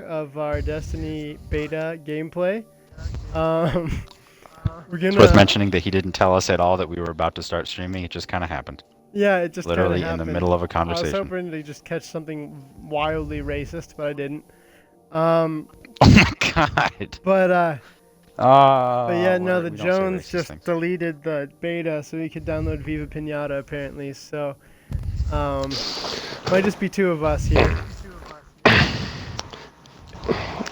of our Destiny beta gameplay. Um, we're It's worth gonna, mentioning that he didn't tell us at all that we were about to start streaming. It just kind of happened. yeah, it just kind of Literally in the happened. middle of a I was conversation. hoping to just catch something wildly racist, but I didn't. Um, Oh my god. but uh, but yeah, no, the We don't say Jones racist just things. deleted the beta so we could download Viva Pinata apparently. So, might just be two of us here.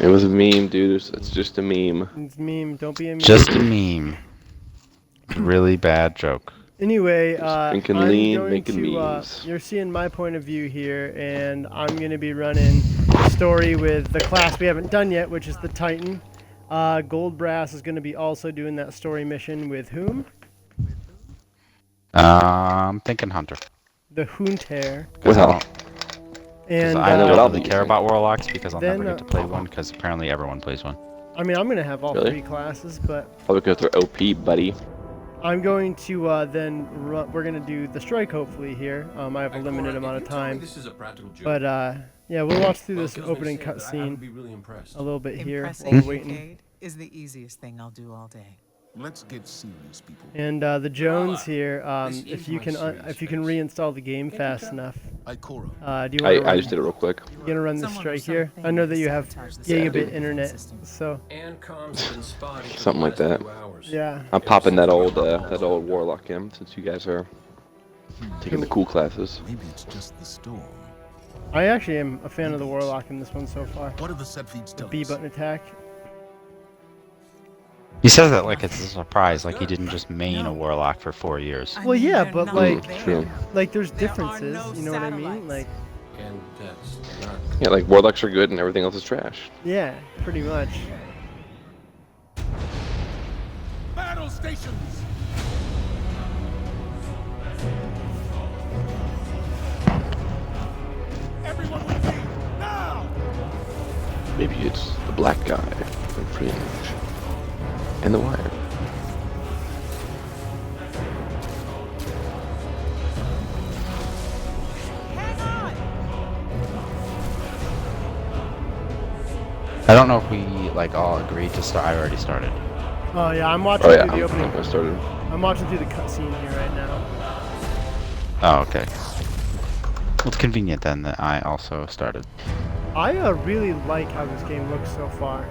It was a meme, dude. It's just a meme. It's meme. Don't be a meme. Just a meme. Really bad joke. Anyway, Just drinking I'm lean, going making to. memes. You're seeing my point of view here, and I'm going to be running the story with the class we haven't done yet, which is the Titan. Gold Brass is going to be also doing that story mission with whom? I'm thinking Hunter. The Hunter. Well, And I know what don't I'll really be care using. about Warlocks because I'll Then, never get to play one because apparently everyone plays one. I mean, I'm going to have all Really? three classes, but I'll look at their OP, buddy. I'm going to then we're going to do the strike hopefully here. I have a limited amount of time. This is a practical joke. But yeah, we'll watch through Well, this it kills me to opening say, but I cutscene would be really impressed. a little bit here Impressing while we're waiting. Kincaid is the easiest thing I'll do all day. Let's get serious, people. And the Jones here, This if is you my can serious if you can face. reinstall the game fast enough, Ikora. do you want to I just did it real quick. gonna run the Someone strike with here? something I know that to you have sabotage the Yeah, gigabit dude. internet, system. so And comms have been spotty for Something the like last that. few hours. yeah. I'm popping that old Warlock in since you guys are taking the cool classes. Maybe it's just the storm. I actually am a fan of the Warlock in this one so far. What do the set feeds The tell B us? button attack. He says that like it's a surprise, like he didn't just main a Warlock for 4 years. I Well, mean, yeah, they're but, not like- there. True. Like there's There are differences, no you know what I mean? satellites. Like And that's not. Yeah, like Warlocks are good and everything else is trash. yeah, pretty much. Battle stations! Everyone with me, now! Maybe it's the black guy from Fringe. And The Wire. Hang on! I don't know if we like all agreed to start. I already started. Oh yeah, I'm watching Oh yeah, through the opening. I started. I'm watching through the cutscene here right now. Oh, okay. Well, it's convenient then that I also started. I really like how this game looks so far.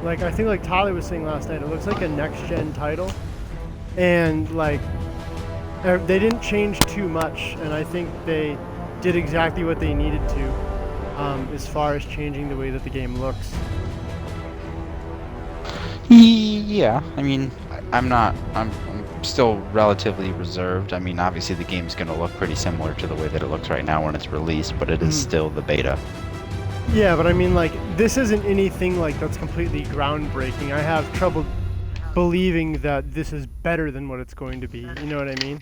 Like I think like Tyler was saying last night, it looks like a next gen title, and like they didn't change too much, and I think they did exactly what they needed to, as far as changing the way that the game looks. Yeah, I mean, I'm still relatively reserved. I mean, obviously the game's gonna look pretty similar to the way that it looks right now when it's released, but it is still the beta. Yeah, but I mean like this isn't anything like that's completely groundbreaking. I have trouble believing that this is better than what it's going to be. You know what I mean?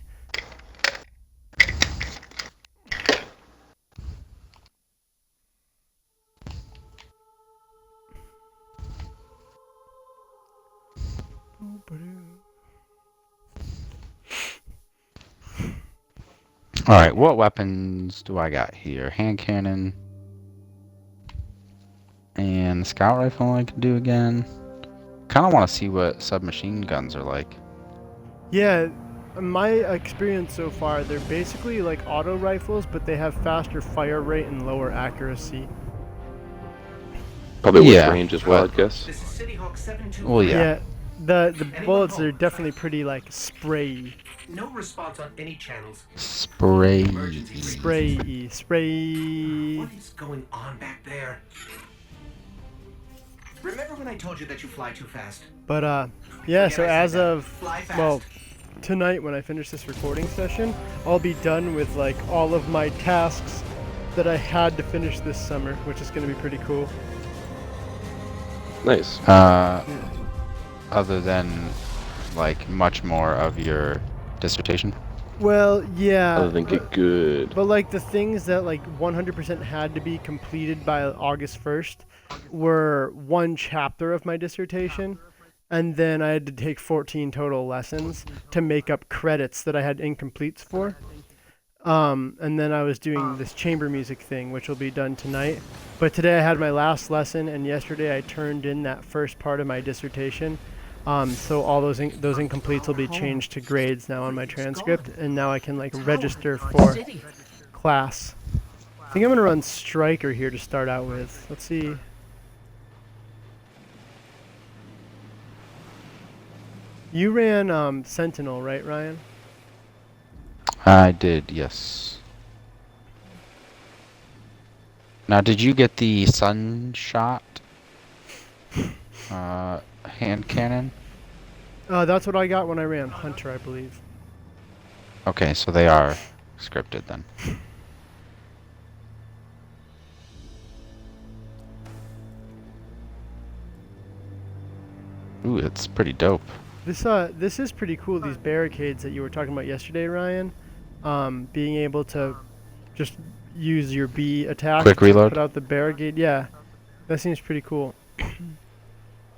Alright, what weapons do I got here? Hand cannon. And scout rifle I can do again. Kinda wanna see what submachine guns are like. Yeah, my experience so far, they're basically like auto rifles, but they have faster fire rate and lower accuracy. Probably with Yeah, range as well, but- I guess. This is City Hawk 7-2. Well, yeah. The bullets are definitely pretty like spray No response on any channels. Spray. spray. What is going on back there? Remember when I told you that you fly too fast? But yeah. So Forget I as said that. of Fly fast. well, tonight when I finish this recording session, I'll be done with like all of my tasks that I had to finish this summer, which is going to be pretty cool. Nice. Other than, like, much more of your dissertation? Well, yeah. Other than get good. But like the things that like 100% had to be completed by August 1st were one chapter of my dissertation, and then I had to take 14 total lessons to make up credits that I had incompletes for. And then I was doing this chamber music thing, which will be done tonight. But today I had my last lesson, and yesterday I turned in that first part of my dissertation. So all those incompletes will be changed to grades now on my transcript, and now I can like register for class. I think I'm gonna run Striker here to start out with. Let's see. You ran Sentinel, right, Ryan? I did, yes. Now, did you get the Sunshot hand cannon? That's what I got when I ran Hunter, I believe. Okay, so they are scripted then. Ooh, it's pretty dope. This is pretty cool. These barricades that you were talking about yesterday, Ryan. Being able to just use your B attack Quick to reload? put out the barricade. Yeah, that seems pretty cool.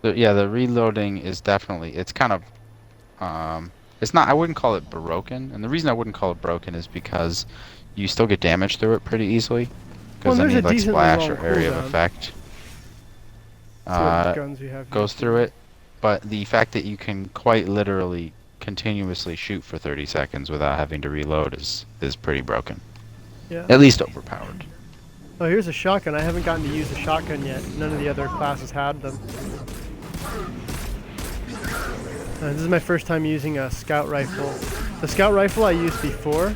Yeah, the reloading is definitely, it's kind of, it's not, I wouldn't call it broken, and the reason I wouldn't call it broken is because you still get damage through it pretty easily, Well, because there's any a like decently splash long or area of cooldown. effect See what guns we have. goes through it, but the fact that you can quite literally continuously shoot for 30 seconds without having to reload is pretty broken. Yeah. At least overpowered. Oh, here's a shotgun. I haven't gotten to use a shotgun yet. None of the other classes had them. This is my first time using a scout rifle. The scout rifle I used before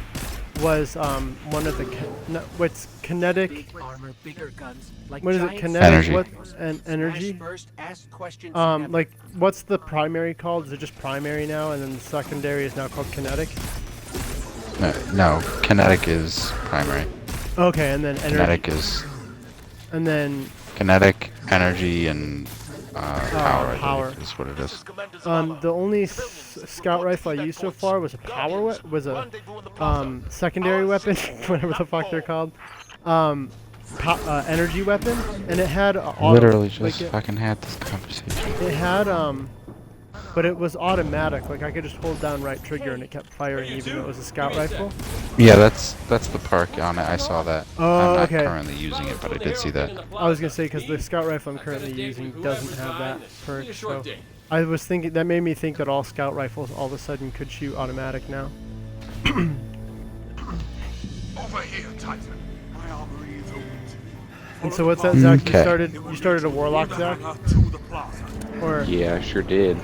was one of the what's kinetic. Big armor, bigger guns, like What is it? giant Kinetic. Energy. What and energy? Smash first, ask questions never. Like what's the primary called? Is it just primary now, and then the secondary is now called kinetic? No, kinetic is primary. Okay, and then energy. Kinetic is And then kinetic, energy, and power, I power. believe is what it is. the only scout rifle I used so far was a secondary weapon, whatever the fuck they're called. Energy weapon, and it had auto, Literally just like fucking had this conversation. it had but it was automatic. Like I could just hold down right trigger and it kept firing, even though it was a scout rifle. Yeah, that's the perk on it. I saw that. Oh, I'm not okay. currently using it, but I did see that. I was gonna say because the scout rifle I'm currently using doesn't have that perk. So I was thinking that made me think that all scout rifles all of a sudden could shoot automatic now. Over here, Titan. My armory is open. And so what's that, Zach? Okay. You started a warlock, Zach? To the plaza. Or Yeah, I sure did.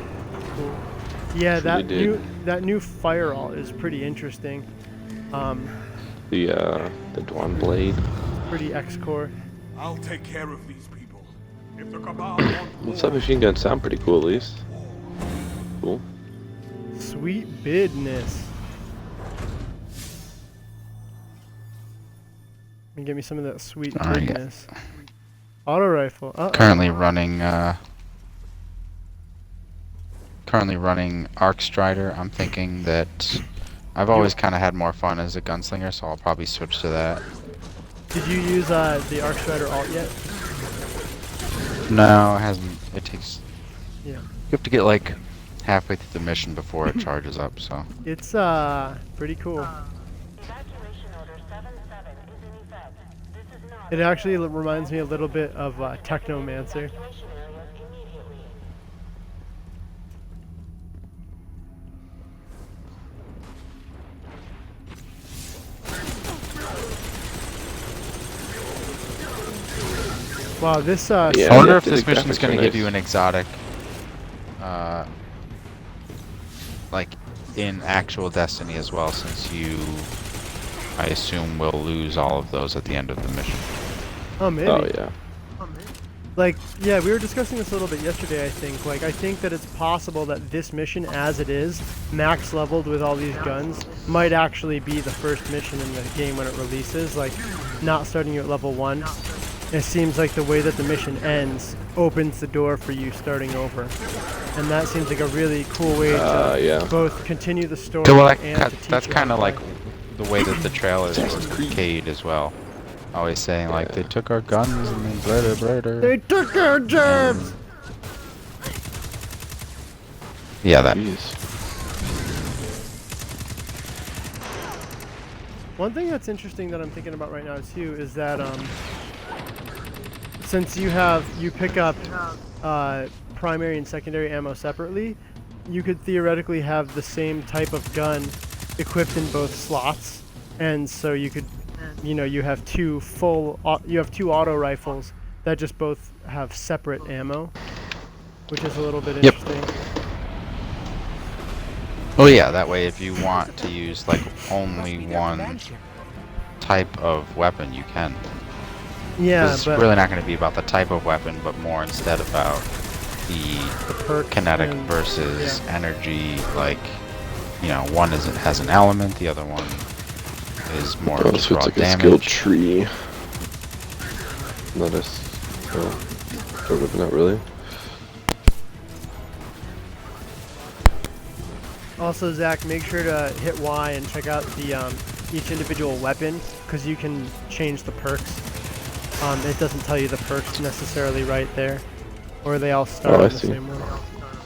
yeah, Sure that did. new fire all is pretty interesting. The Dwan blade. Pretty X-core. I'll take care of these people. If the Cabal want The submachine guns sound pretty cool, at least. Cool. Sweet business. And give me some of that sweet Alright. business. Auto rifle. Currently running Arc Strider. I'm thinking that I've always kind of had more fun as a gunslinger, so I'll probably switch to that. Did you use the Arc Strider alt yet? No, it hasn't. It takes. Yeah. You have to get like halfway through the mission before it charges up. So. It's pretty cool. Evacuation order 77 is in effect. This is not It actually reminds me a little bit of Technomancer. evacuation areas immediately. Wow, this Yeah, I wonder yeah, if this the mission's graphics going are to give nice. you an exotic, like in actual Destiny as well, since you, I assume, will lose all of those at the end of the mission. Oh, maybe. Oh yeah. Like, yeah, we were discussing this a little bit yesterday, I think. Like, I think that it's possible that this mission, as it is, max leveled with all these guns, might actually be the first mission in the game when it releases. Like, not starting you at level 1. It seems like the way that the mission ends opens the door for you starting over. And that seems like a really cool way to Yeah. both continue the story Yeah, well, and to teach that's you how kind to of like play. the way that the trailers Cade as well. Always saying like they took our guns and then blurder blurder. They took our jobs! Yeah, that. Jeez. One thing that's interesting that I'm thinking about right now too is that since you pick up primary and secondary ammo separately, you could theoretically have the same type of gun equipped in both slots, and so you could, you have two auto rifles that just both have separate ammo, which is a little bit Yep. interesting. Oh yeah, that way if you want to use like only one type of weapon, you can. Yeah, It's but really not going to be about the type of weapon, but more instead about the perks kinetic and- versus energy. Like, one has an element, the other one is more Oh, just so raw it's like a skill damage. tree. Not a sort of, not really. Also, Zach, make sure to hit Y and check out the each individual weapon, because you can change the perks. It doesn't tell you the perks necessarily right there, or they all start Oh, I on the see. same one.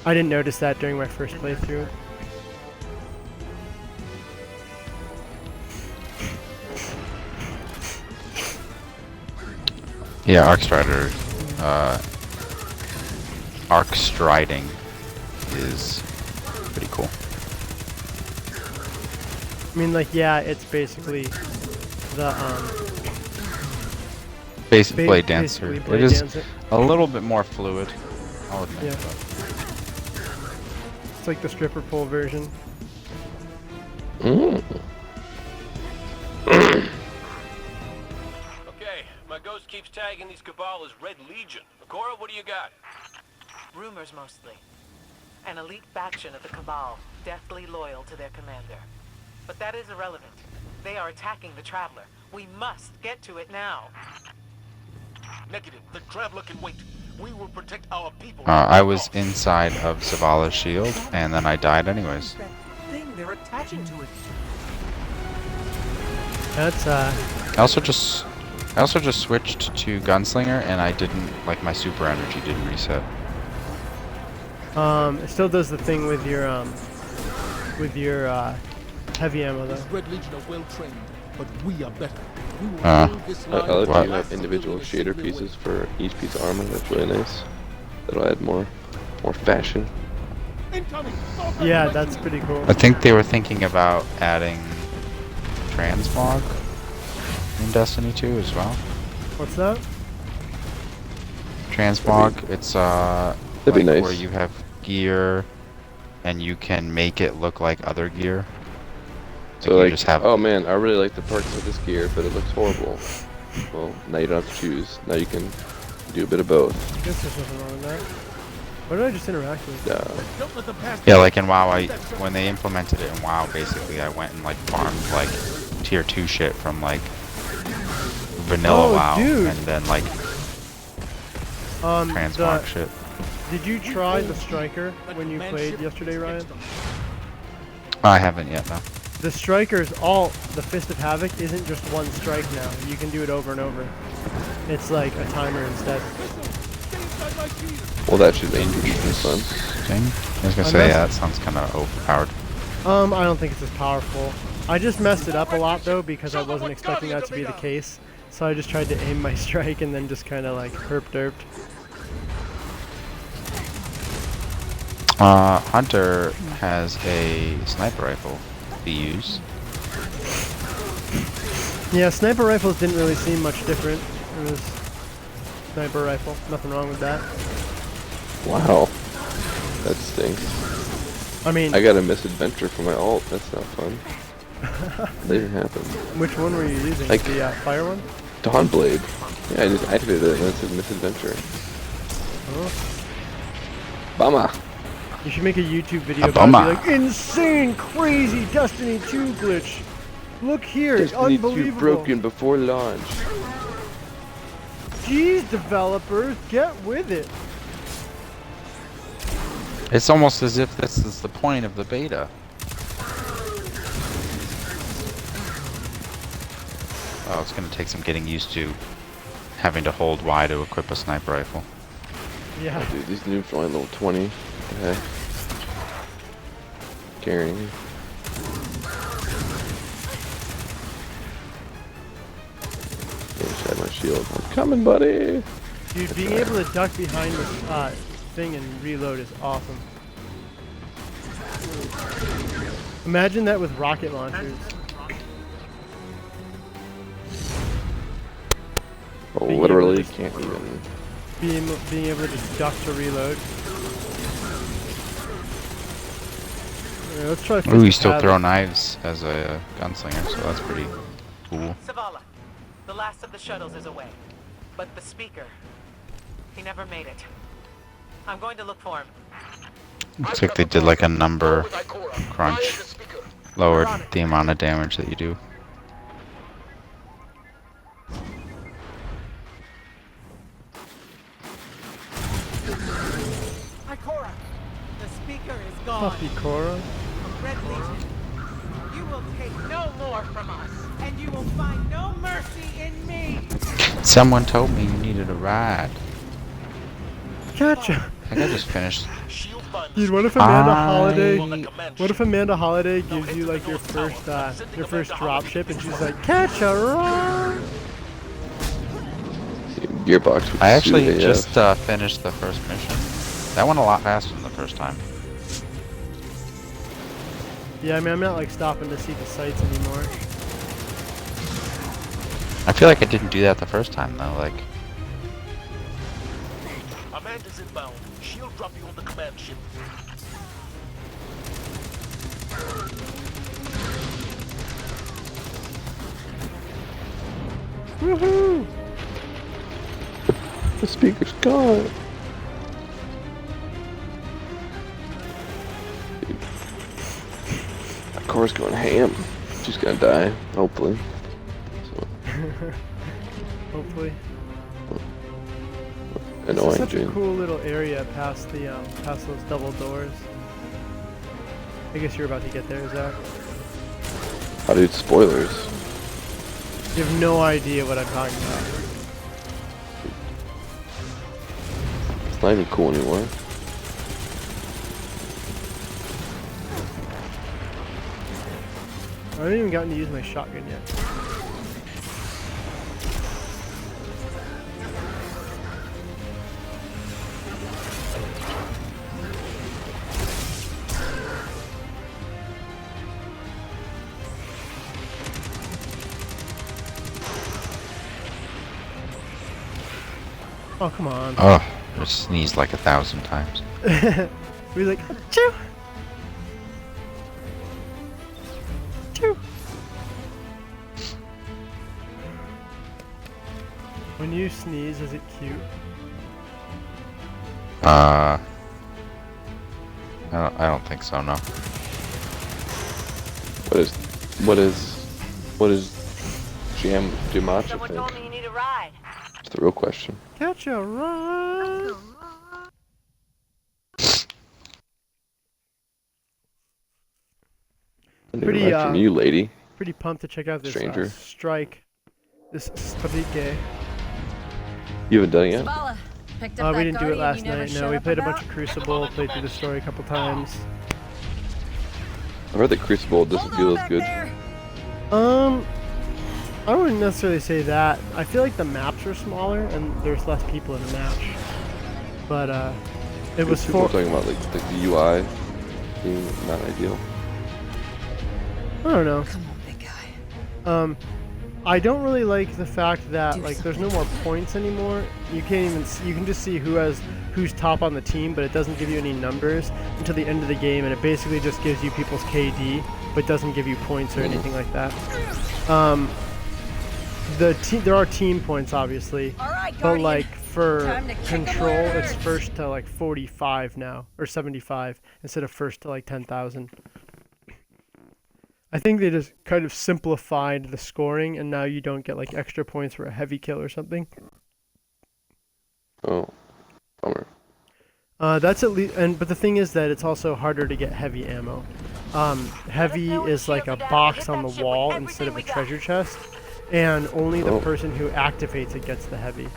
I didn't notice that during my first playthrough. Yeah, arc striding is pretty cool. I mean, like, yeah, it's basically the Basic Blade Dancer. basically Blade It is Dancer. a little bit more fluid, I'll admit. Yeah. But It's like the stripper pole version. Mm. Okay, my ghost keeps tagging these Cabal as Red Legion. Akora, what do you got? Rumors mostly. An elite faction of the Cabal, deathly loyal to their commander. But that is irrelevant. They are attacking the Traveler. We must get to it now. Negative. The Traveler can wait. We will protect our people. I was inside of Zavala's shield, and then I died anyways. That thing they're attaching to it. That's I also just switched to Gunslinger, and I didn't, like, my super energy didn't reset. it still does the thing with your heavy ammo though. Red Legion are well trained, but we are better. We will Uh, hold this I line like to that the you last have individual civilian shader assembly pieces for each piece of armor. That's really nice. That'll add more fashion. way. Incoming! Yeah, that's pretty cool. I think they were thinking about adding transmog in Destiny 2 as well. What's that? Transmog, it's That'd be like nice. where you have gear and you can make it look like other gear. So you like, just have oh man, I really like the perks of this gear, but it looks horrible. Well, now you don't have to choose. Now you can do a bit of both. I guess there's nothing wrong with that. What did I just interact with? Don't let them pass. Yeah, like in WoW, when they implemented it in WoW, basically I went and like farmed like tier 2 shit from like vanilla Oh, WoW, dude. and then like transmog shit. Did you try the striker when you played yesterday, Ryan? I haven't yet though. The striker's the Fist of Havoc isn't just one strike now. You can do it over and over. It's like a timer instead. Well, that should make it fun. Thing? I was gonna I say, messed- yeah, that sounds kind of overpowered. I don't think it's as powerful. I just messed it up a lot though because I wasn't expecting that to be the case. So I just tried to aim my strike and then just kind of like herp-derped. Hunter has a sniper rifle to use. Yeah, sniper rifles didn't really seem much different. It was sniper rifle. Nothing wrong with that. Wow, that stinks. I mean, I got a misadventure for my alt. That's not fun. Later happened. which one were you using? Like- The fire one? Dawnblade. Yeah, I just activated it and it said misadventure. Oh. Bama. You should make a YouTube video A about it. bummer. Be like, insane, crazy Destiny 2 glitch. Look here, it's Destiny 2 unbelievable. broken before launch. Jeez, developers, get with it. It's almost as if this is the point of the beta. Oh, it's gonna take some getting used to having to hold Y to equip a sniper rifle. Yeah. Oh, dude, these noobs are only level 20. What the heck? Carrying. shield. I'm coming, buddy. Dude, being able to duck behind this thing and reload is awesome. Imagine that with rocket launchers. Oh, Being literally able to can't even. Being able to just duck to reload. Alright, let's try. Ooh, you Fist of still Havoc. throw knives as a gunslinger, so that's pretty cool. Zavala, the last of the shuttles is away. But the speaker, he never made it. I'm going to look for him. Looks like they did like a number crunch, lowered the amount of damage that you do. Ikora, the speaker is gone. Puppy Cora. Red Legion, you will take no more from us, and you will find no mercy in me. Someone told me you needed a ride. Gotcha. I think I just finished. Shield find the Dude, what if speaker Amanda I- Holiday? on the command What if ship. Amanda Holiday gives you like your first dropship, and she's like, "Catch a rock." Gearbox. Would I actually sue AF. just finished the first mission. That went a lot faster than the first time. Yeah, I mean, I'm not like stopping to see the sights anymore. I feel like I didn't do that the first time though. Like, Amanda's inbound. She'll drop you on the command ship. Woohoo! The speaker's gone. Dude. That car's going ham. She's gonna die, hopefully. So, Hopefully. This is annoying, such a dude. cool little area past the past those double doors. I guess you're about to get there, Zach. Oh, dude, spoilers. You have no idea what I'm talking about. It's not even cool anymore. I haven't even gotten to use my shotgun yet. Oh, come on. oh, I just sneezed like 1,000 times. We're like, achoo! Achoo! When you sneeze, is it cute? I don't think so. No. What is Jamacha Someone told think? me you need a ride. That's the real question. Catch a ride! I need a Pretty, ride from you, lady. Pretty pumped to check out this Stranger. strike. This strike. You haven't done it yet? Zavala, picked up We that didn't do it Guardian last you never night. No, showed we up played a bunch about? of Crucible, played through the story a couple times. I heard that Crucible doesn't feel as good. I wouldn't necessarily say that. I feel like the maps are smaller and there's less people in the match. But it was People for. talking about like the UI being not ideal. I don't know. Come on, big guy. I don't really like the fact that like there's no more points anymore. You can't even see, you can just see who's top on the team, but it doesn't give you any numbers until the end of the game, and it basically just gives you people's KD, but doesn't give you points or anything like that. There are team points obviously, All right, but Guardian. like for Time to kick 'em control, where it it's hurts. first to like 45 now or 75 instead of first to like 10,000. I think they just kind of simplified the scoring, and now you don't get like extra points for a heavy kill or something. Oh, bummer. That's at least, but the thing is that it's also harder to get heavy ammo. Heavy is like a box on the wall instead of a treasure chest, and only the Oh. person who activates it gets the heavy.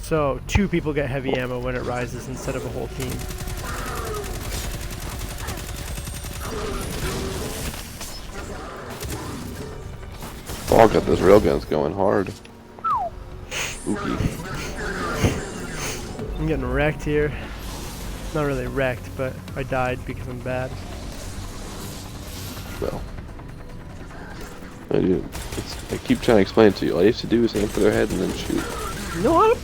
So 2 people get heavy ammo when it rises instead of a whole team. Ball got those railguns going hard. Spooky. I'm getting wrecked here. Not really wrecked, but I died because I'm bad. Well. I keep trying to explain it to you. All you have to do is aim for their head and then shoot. You know what?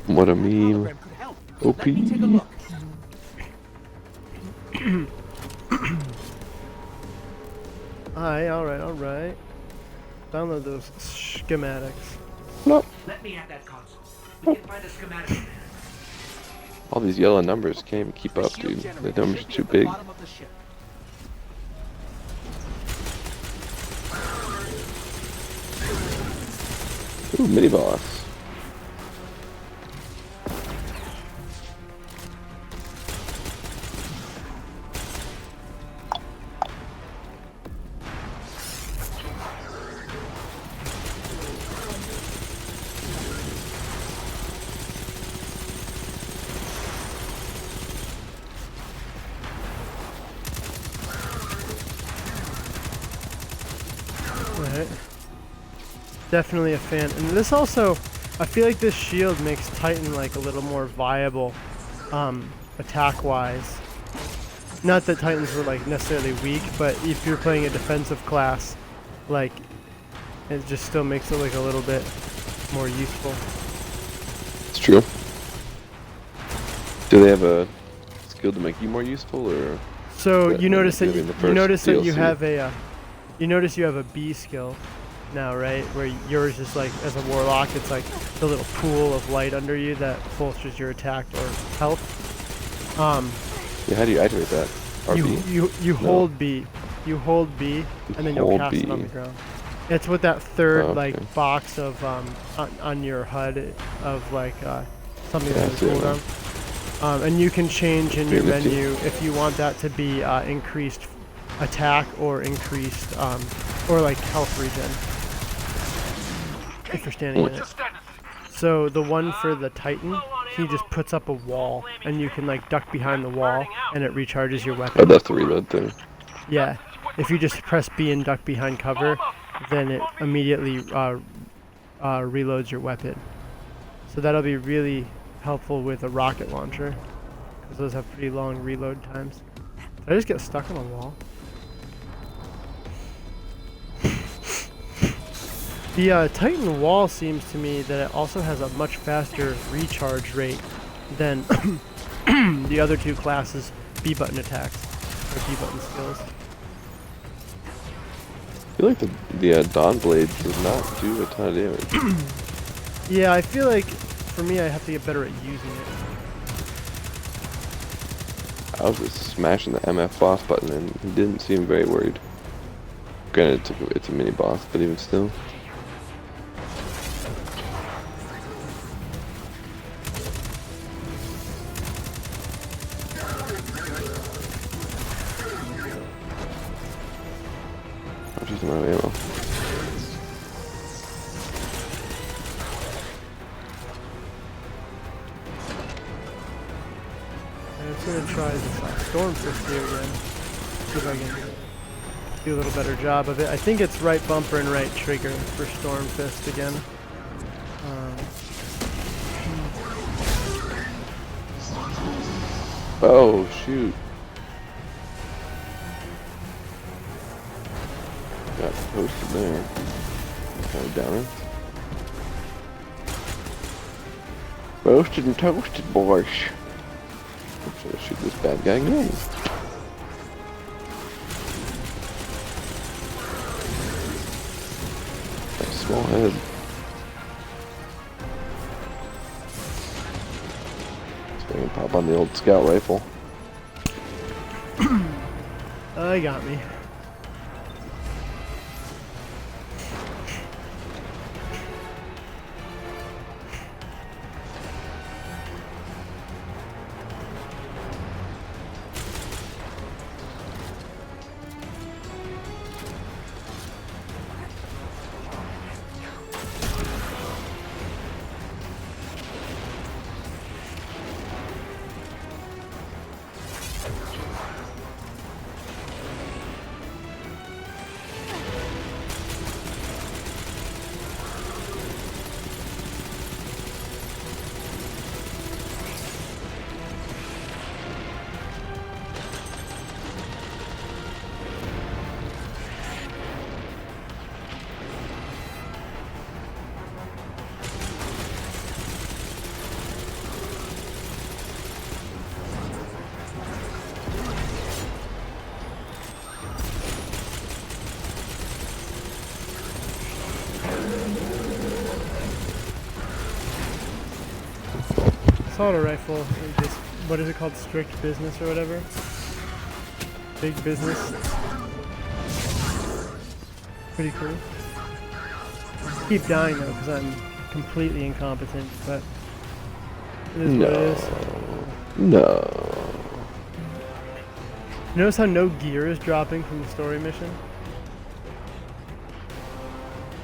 What a meme. Hologram could help. OP. Let me take a look. Alright. Download those schematics. No. Let me at that console. We can find a schematic. All these yellow numbers can't even keep up, dude. The numbers are too big. Bottom of the ship. Ooh, mini boss. Right. Definitely a fan. And this also, I feel like this shield makes Titan like a little more viable, attack-wise. Not that Titans were like necessarily weak, but if you're playing a defensive class, like, it just still makes it like a little bit more useful. It's true. Do they have a skill to make you more useful, or? So That you notice that maybe in the you first notice that you DLC. have a you notice you have a B skill now, right? Where yours is like, as a warlock, it's like the little pool of light under you that bolsters your attack or health. Yeah, how do you activate that? RB? You hold B, you hold B, and then you'll hold cast it on B. the ground. It's with that third Oh, okay. like box of on your HUD of like something Yeah, I that see is it now. cooldown. And you can change in your Pretty nifty. menu if you want that to be increased attack or increased or like health regen if you're standing in it. So the one for the Titan, he just puts up a wall and you can like duck behind the wall and it recharges your Oh, weapon. that's the reload thing. Yeah, if you just press B and duck behind cover, then it immediately reloads your weapon. So that'll be really helpful with a rocket launcher, because those have pretty long reload times. Did I just get stuck on a wall? The Titan wall seems to me that it also has a much faster recharge rate than the other two classes' B-button attacks, or B-button skills. I feel like the Dawn Blade does not do a ton of damage. Yeah, I feel like for me I have to get better at using it. I was just smashing the MF boss button and he didn't seem very worried. Granted, it's a mini boss, but even still. I'm just out of ammo. I'm just gonna try this Storm Fist here again. See if I can do a little better job of it. I think it's right bumper and right trigger for Storm Fist again. Oh, shoot. Got posted there. Kind of down it. Roasted and toasted, boys. I'm trying to shoot this bad guy again. Got a small head. So I can pop on the old scout rifle. He got me. assault rifle is just, what is it called, strict business or whatever? Big business. Pretty cool. Keep dying though, because I'm completely incompetent, but it is what it is. No. Notice how no gear is dropping from the story mission?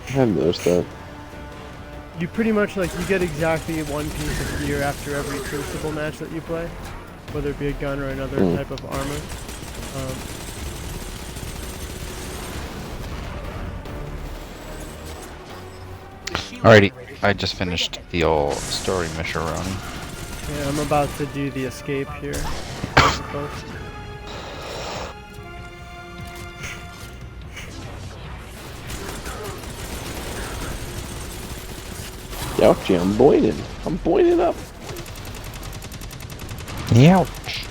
I haven't noticed that. You pretty much, like, you get exactly one piece of gear after every Crucible match that you play, whether it be a gun or another type of armor. Alrighty, I just finished the old story mission, Ronnie. Yeah, I'm about to do the escape here. I suppose. Ouchie, I'm boining. I'm boining up. Ouch.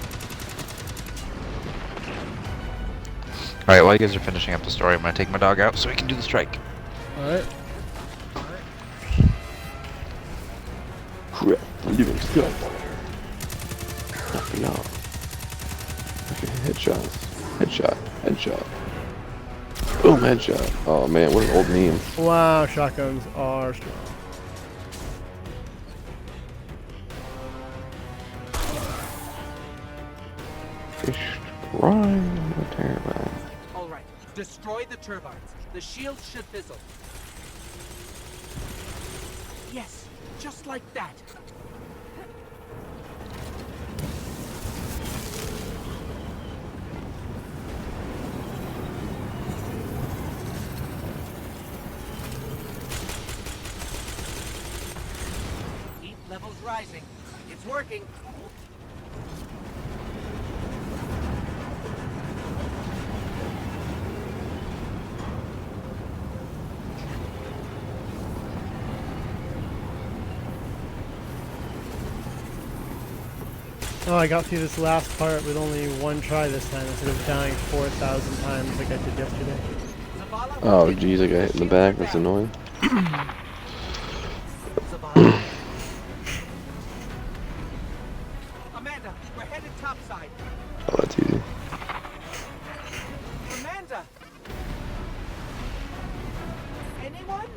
Alright, while you guys are finishing up the story, I'm gonna take my dog out so we can do the strike. Alright. Crap, living Skywalker. Knocking off. Okay, headshots. Headshot. Headshot. Boom, headshot. Oh man, what an old meme. Wow, shotguns are strong. Fish brine, a turbine. All right, destroy the turbines. The shields should fizzle. Yes, just like that. Heat levels rising. It's working. Oh, I got through this last part with only one try this time instead of dying 4,000 times like I did yesterday. Oh geez, I got hit in the back. That's annoying. Amanda, we're headed topside. Oh, that's easy. Amanda! Anyone?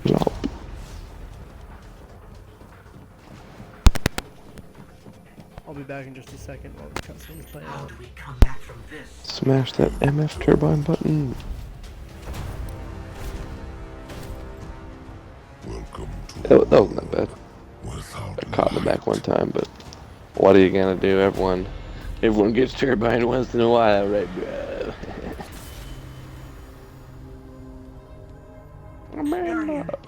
No. I'll be back in just a second while the cutscene's playing How out. do we come back from this? Smash that MF turbine button. Welcome to That wasn't that bad. without I caught in the back one time, but what are you gonna do? Everyone gets turbine once in a while, right, bro? Amanda.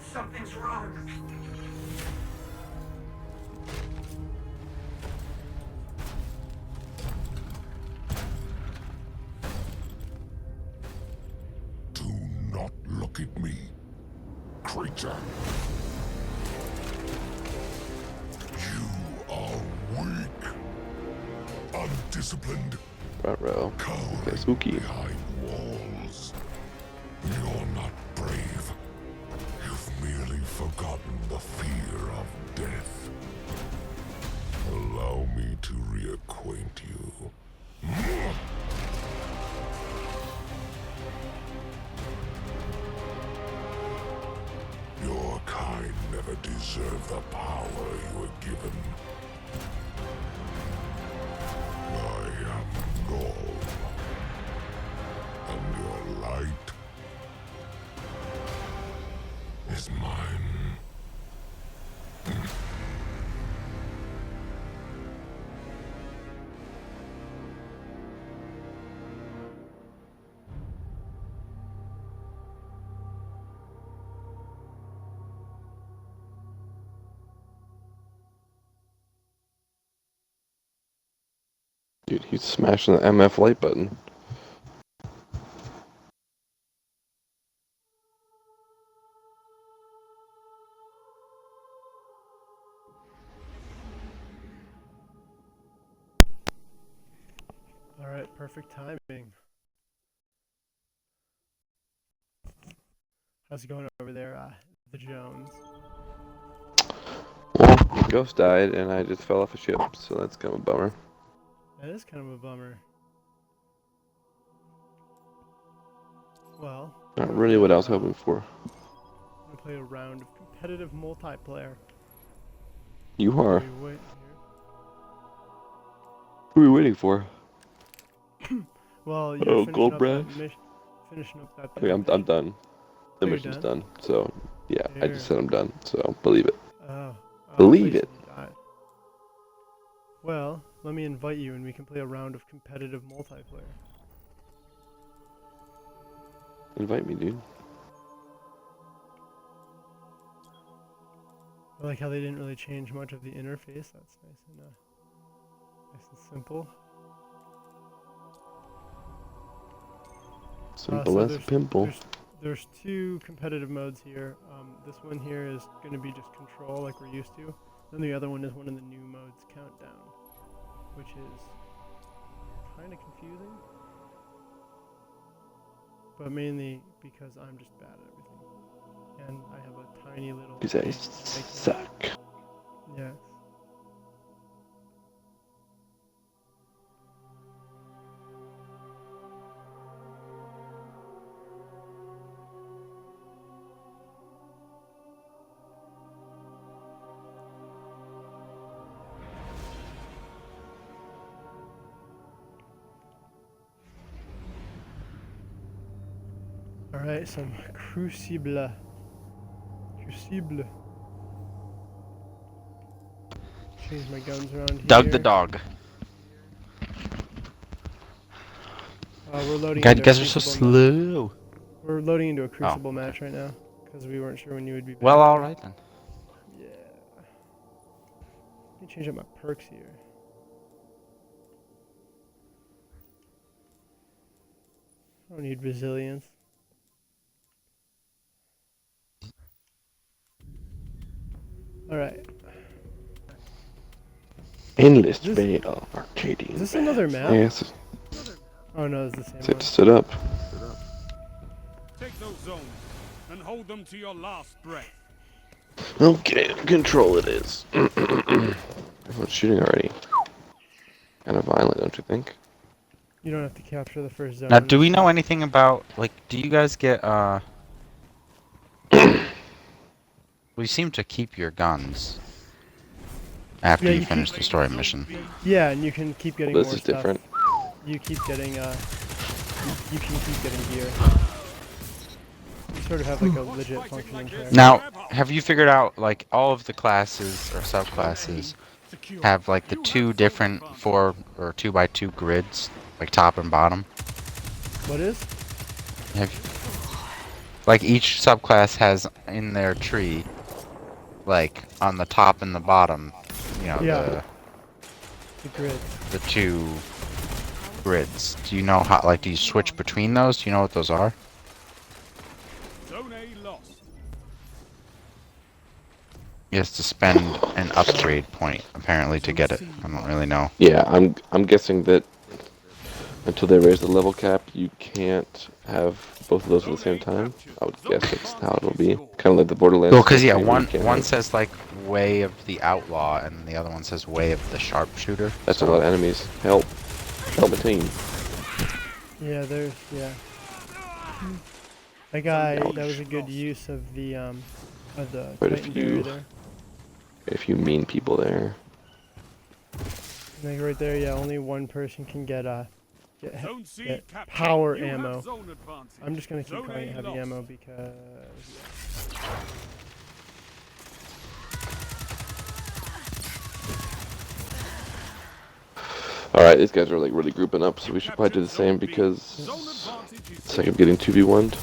Something's wrong. Do not look at me, creature. You are weak, undisciplined, Ruh-roh. cowering Okay, spooky. behind walls. You're not brave. You've merely forgotten the fear of death. Allow me to reacquaint you. Your kind never deserved the power you were given. I am Gaul, and your light is mine. Dude, he's smashing the MF light button. Alright, perfect timing. How's it going over there, the Jones? Well, Ghost died and I just fell off a ship, so that's kind of a bummer. That is kind of a bummer. Well, Not really what I was hoping for. I'm gonna play a round of competitive multiplayer. You are. We wait Who are we waiting for? here. Well, you're Oh, finishing gold up brass? that mission, finishing up that. I mean, I'm done. The Oh, you're mission's done? done. So, yeah, I Here. just said I'm done. So, believe it. Oh, Believe please it. died. Well, let me invite you and we can play a round of competitive multiplayer. Invite me, dude. I like how they didn't really change much of the interface. That's nice and simple. Simple So as a pimple. There's two competitive modes here. This one here is going to be just control like we're used to. Then the other one is one of the new modes, countdown, which is kind of confusing. But mainly because I'm just bad at everything. And I have a tiny little... Because I thing that I suck. can- Yes. Alright, some Crucible. Crucible. Change my guns around here. Doug the dog. We're loading God, into you a guys are so Crucible match. slow. We're loading into a Crucible okay. match right now, because we weren't sure when you would be back. Well, alright then. Yeah. Let me change up my perks here. I don't need resilience. Alright. Endless This- veil, Arcadian. Is this another map? Yes, Oh no, it's the same set one. to sit up. Take those zones and hold them to your last breath. Okay, control it is. Everyone's shooting already. Kind of violent, don't you think? You don't have to capture the first zone. Now, do we know anything about, like, do you guys get, we seem to keep your guns after Yeah, you you finish keep- the story mission. Yeah, and you can keep getting This more is stuff. different. You keep getting, you can keep getting gear. You sort of have like a legit functioning character. Now, have you figured out, like, all of the classes or subclasses have, like, the two different 4 or 2x2 grids, like top and bottom? What is? Like, each subclass has in their tree, like, on the top and the bottom, you know, Yeah. The grid. the two grids. Do you know how, like, do you switch between those? Do you know what those are? Zone A lost. You have to spend an upgrade point, apparently, to get it. I don't really know. Yeah, I'm guessing that until they raise the level cap, you can't have both of those at the same time. I would guess that's how it'll be. Kind of like the Borderlands. Well, because, yeah, thing where you one can't one have- says, like, Way of the Outlaw, and the other one says Way of the Sharpshooter. That's so- a lot of enemies. Help. Help a team. Yeah, there's, yeah. That guy, that was a good use of the Quite a Titan few. barrier there. If you mean people there. Like right there, yeah, only one person can get Zone C get captured. power You have ammo. zone advantage. I'm just gonna keep Zone calling it A heavy lost. ammo because Alright, these guys are like really grouping up, so we should probably do the same because Zone advantage is it's like I'm getting 2v1'd.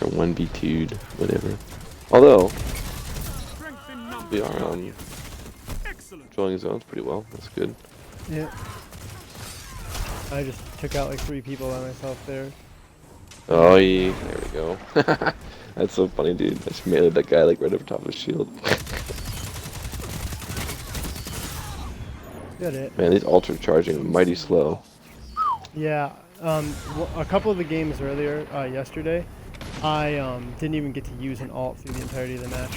Or 1v2'd, whatever. Although, strength in numbers. we are Excellent. controlling zones pretty well. That's good. yeah. I just took out like 3 people by myself there. Oh yeah, there we go. That's so funny, dude. I just melee that guy like right over top of his shield. Got it. Man, these ultra charging mighty slow. Yeah. A couple of the games earlier, yesterday, I didn't even get to use an alt through the entirety of the match.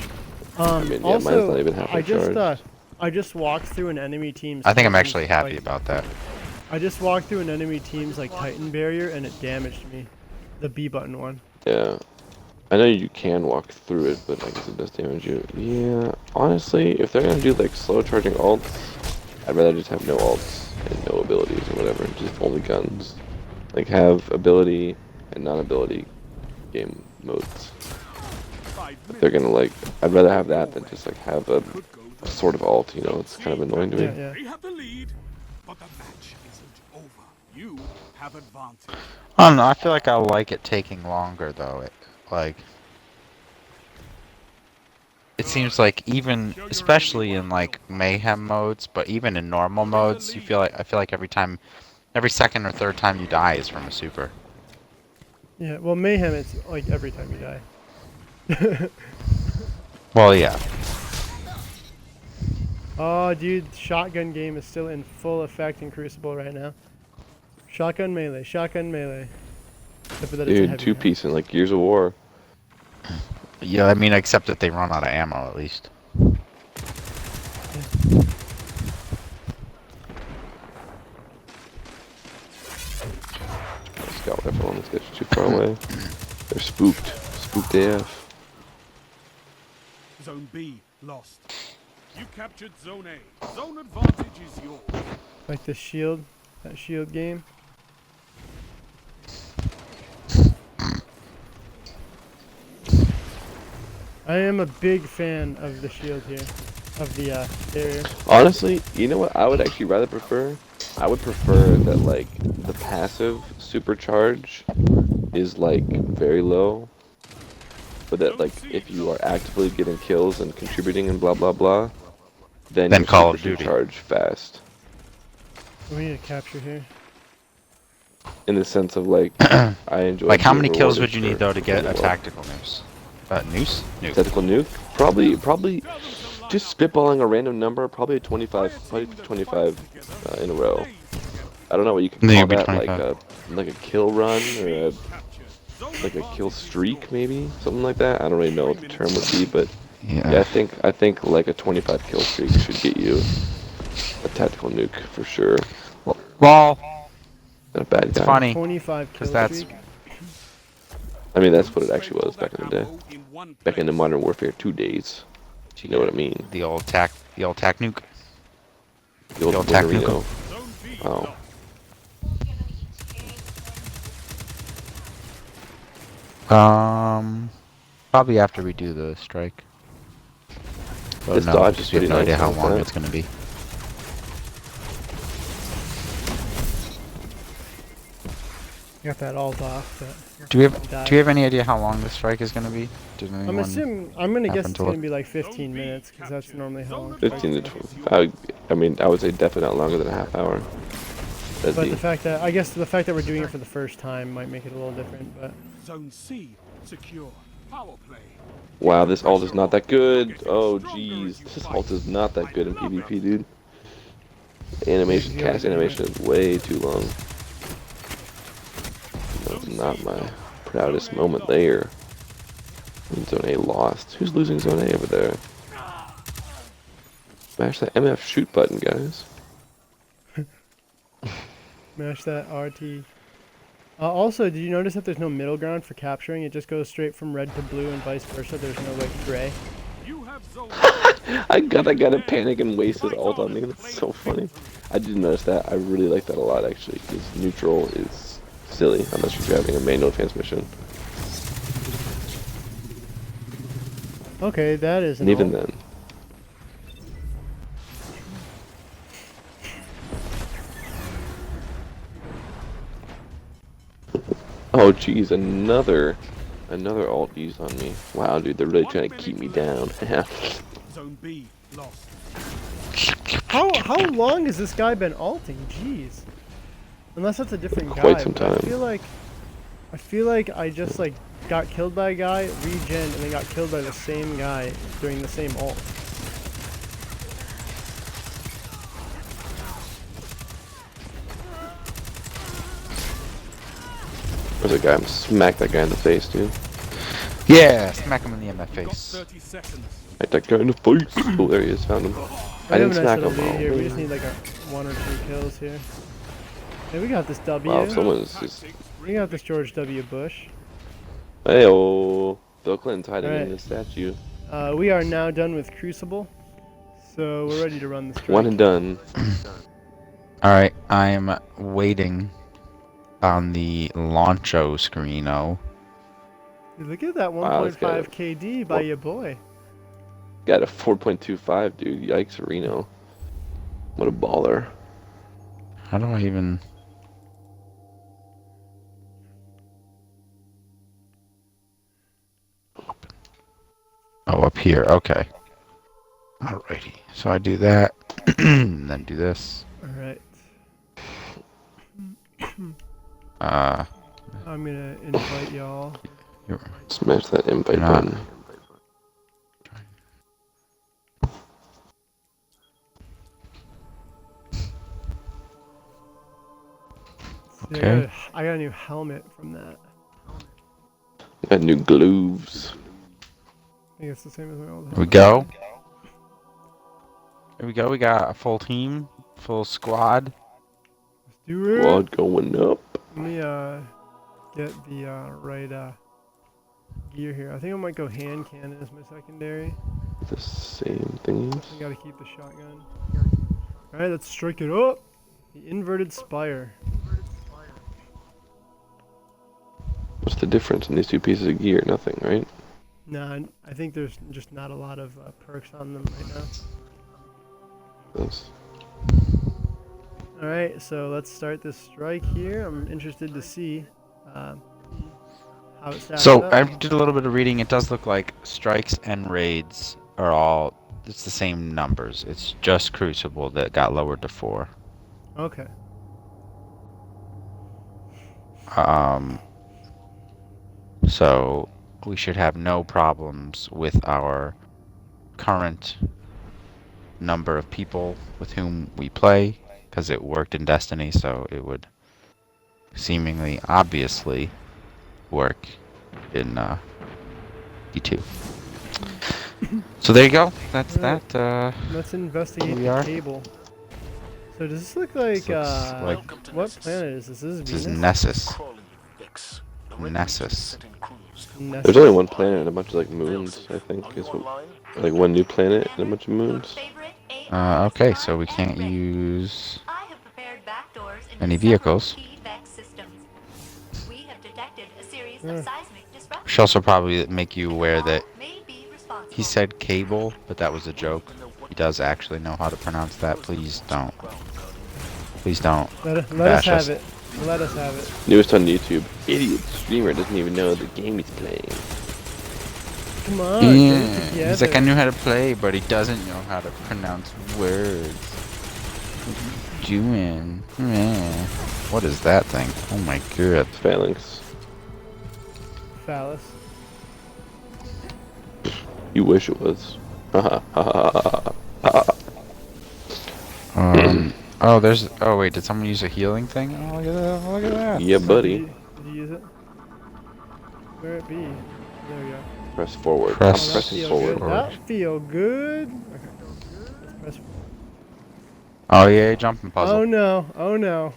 mean, yeah, mine's Also, not even halfway charged. I just walked through an enemy team's. I think I'm Titan's, actually happy like- about that. I just walked through an enemy team's like Titan barrier and it damaged me. The B button one. Yeah. I know you can walk through it, but I guess it does damage you. Yeah, honestly, if they're gonna do like slow charging ults, I'd rather just have no ults and no abilities or whatever, just only guns. Like have ability and non-ability game modes. If they're gonna like, I'd rather have that than just like have a sort of alt, you know, it's kind of annoying to me. Yeah. They have the lead, but the match isn't over. You have advantage. I don't know. I feel like I like it taking longer though. It seems like even, especially in like mayhem modes, but even in normal modes, I feel like every second or third time you die is from a super. Yeah. Well, mayhem it's like every time you die. Well, yeah. Oh, dude, shotgun game is still in full effect in Crucible right now. Shotgun melee, shotgun melee. Except for that it's a Dude, heavy two gun. piece in like Gears of War. Yeah, I mean, except that they run out of ammo at least. Scout rifle on this guy's too far away. They're spooked. Spooked AF. Zone B lost. You captured Zone A. Zone advantage is yours. Like the shield, that shield game. I am a big fan of the shield here, of the barrier. Honestly, you know what I would actually rather prefer? I would prefer that like the passive supercharge is like very low. But that like if you are actively getting kills and contributing and blah blah blah, then Then your Call of Duty. supercharge fast. We need a capture here. In the sense of like I enjoy Like, how being many kills rewarded would you need for though to get playing a well. tactical noose? Noose? Nuke. Tactical nuke? Probably just spitballing a random number, probably 25 in a row. I don't know what you can I think call it'd be that, 25. like a kill run or like a kill streak maybe, something like that. I don't really know what the term would be, but yeah, I think like a 25 kill streak should get you a tactical nuke for sure. Well, Not a bad it's guy. funny. 25 kill 'Cause that's- streak. I mean, that's what it actually was back in the day. Back in the Modern Warfare 2 days. You know what I mean? The old tac nuke. The old old tac Winnerino. Zone B Wow. Probably after we do the strike. But This no, dodge because is we have pretty no idea nice how like long that. it's gonna be. Got that all off, but Do we have any idea how long the strike is gonna be? Did I'm anyone assuming I'm gonna guess happen it's to gonna look? be like 15 minutes because that's normally how long. 15 to fights take. 20. I mean, I would say definitely not longer than a half hour. That'd But be. the fact that I guess the fact that we're doing it for the first time might make it a little different. But Zone C secure. Power play. Wow, this ult is not that good. Oh, jeez. This ult is not that good in PvP, dude. Animation, cast animation is way too long. That's not my proudest moment there. Zone A lost. Who's losing Zone A over there? Smash that MF shoot button, guys. mash that RT. Also, did you notice that there's no middle ground for capturing? It just goes straight from red to blue and vice versa. There's no like gray. You have zone I gotta panic and waste his ult on me. That's so funny. I did notice that. I really like that a lot, actually, because neutral is silly unless you're driving a manual transmission. Okay, that is. And even then. Oh jeez, another ult used on me. Wow, dude, they're really trying to keep me down. Zone B lost. How long has this guy been alting? Jeez. Unless that's a different guy. Quite some but time. I feel like I just like got killed by a guy, regen, and then got killed by the same guy during the same ult. There's a guy, I'm smack that guy in the face, dude. Yeah, smack him in the MF Got face. 30 seconds. Like that guy in the face. Oh, there he is. Found him. We I have didn't a nice smack little him. lead Oh, here. We man. just need like a 1 or 2 kills here. Hey, we got this W. Wow, someone's just. We got this George W. Bush. Hey, oh, Bill Clinton's hiding Alright. in the statue. We are now done with Crucible, so we're ready to run this. One and done. Alright, I'm waiting on the Launcho screeno. Look at that Wow, this 1.5 guy- KD by What? your boy. Got a 4.25, dude. Yikes, Reno. What a baller. How do I even... Oh, up here, okay. Alrighty, so I do that, and then do this. Alright. Uh, I'm gonna invite y'all. Smash that invite Not- button. See, Okay. I got a new helmet from that. Got new gloves. I think it's the same as my old Here we helmet. go. Here we go, we got a full team, full squad. Let's do it. Squad going up. Let me get the right gear here. I think I might go hand cannon as my secondary. The same things. I gotta keep the shotgun. Alright, let's strike it up. The inverted spire. What's the difference in these two pieces of gear? Nothing, right? Nah, I think there's just not a lot of perks on them right now. Those. Alright, so let's start this strike here. I'm interested to see how it stacks So, up. I did a little bit of reading, it does look like strikes and raids are all, it's the same numbers. It's just Crucible that got lowered to 4. Okay. So we should have no problems with our current number of people with whom we play, because it worked in Destiny, so it would seemingly, obviously, work in D2. So there you go. That's Alright. that. Let's investigate we the are. cable. So does this look like, This looks like- Welcome to what Nessus. planet is this? Is This this is Venus? Nessus. Crawling you, Vex. The Red Nessus. Legion sent in crews. Nessus. There's only one planet and a bunch of like moons, I think. Are Is you what, online? like one new planet and a bunch of moons. Okay, so we can't use I have prepared backdoors into any several vehicles. key VEX systems. We have detected a series Yeah. of seismic disruptions. We should also probably make you aware that May be responsible. he said cable, but that was a joke. He does actually know how to pronounce that. Please don't. Please don't. Let us bash us. have it. Let us have it. Newest on YouTube. Idiot streamer doesn't even know the game he's playing. Come on, get it Yeah. together. He's like, I knew how to play, but he doesn't know how to pronounce words. What are you doing? Yeah. What is that thing? Oh my god. Phalanx. Phallus. You wish it was. Haha. Oh, there's. Oh wait, did someone use a healing thing? Oh, look at that! Look at that! Yeah, buddy. Did you use it? Where it be? There we go. Press forward. Press that Pressing feel forward. good. That feel good. Okay. Let's press. Oh yeah, jumping puzzle. Oh no! Oh no!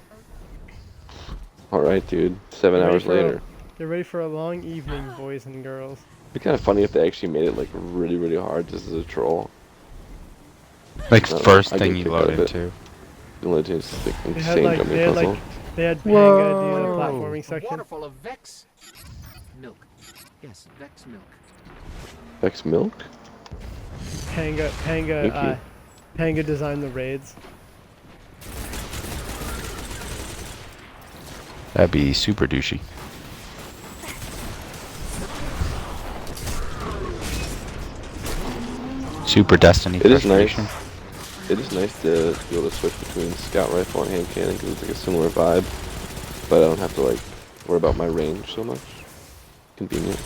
Alright, dude. 7 Ready hours for a- later. Get ready for a long evening, boys and girls. It'd be kind of funny if they actually made it like really, really hard just as a troll. Like I don't know, first I thing get you kicked load out of it. into. The only thing is like They insane had like jumping they had puzzle. like they had Panga do the Whoa. platforming section. Waterfall of Vex milk. Yes, Vex milk. Vex milk? Panga Thank you. Panga designed the raids. That'd be super douchey. Super Destiny It is nice. frustration. It is nice to be able to switch between scout rifle and hand cannon because it's like a similar vibe, but I don't have to like worry about my range so much. Convenient.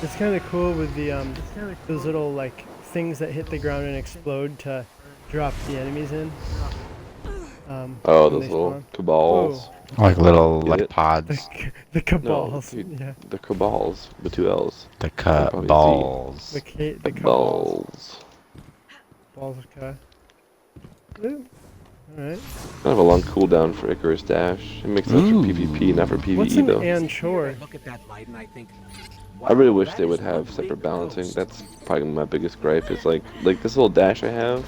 It's kind of cool with the those little like things that hit the ground and explode to drop the enemies in. Oh, when those they little spawn. cabals. Like little Get like it? pods. The cabals. No, dude, Yeah. the cabals with 2 L's. The probably Z. balls. The cabals. Cabals. Balls of Ka. Ooh. Alright. Kind of a long cooldown for Icarus Dash. It makes sense for Ooh. PvP, not for What's PvE an though. Anchor? Look at that light and I think. I really wow, wish that they is would one have big separate balancing. ghost. That's probably my biggest gripe. Is like this little dash I have,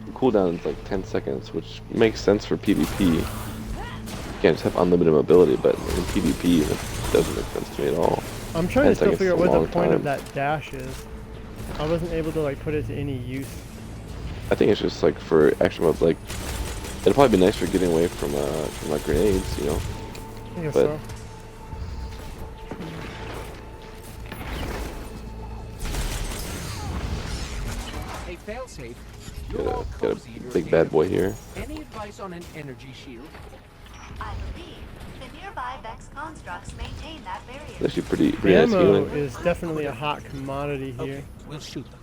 the cooldown is like 10 seconds, which makes sense for PvP. You can't just have unlimited mobility, but in PvP that doesn't make sense to me at all. I'm trying to 10 still seconds figure out is a what the long point of time. that dash is. I wasn't able to like put it to any use. I think it's just like for extra like it'd probably be nice for getting away from like grenades, you know. I guess But- so. Hey, failsafe. Got You're all a cozy in your big bad boy here. Any advice on an energy shield? I believe the nearby Vex constructs maintain that barrier. It's actually pretty nice Ammo healing. is definitely a hot commodity here. Okay, we'll shoot them.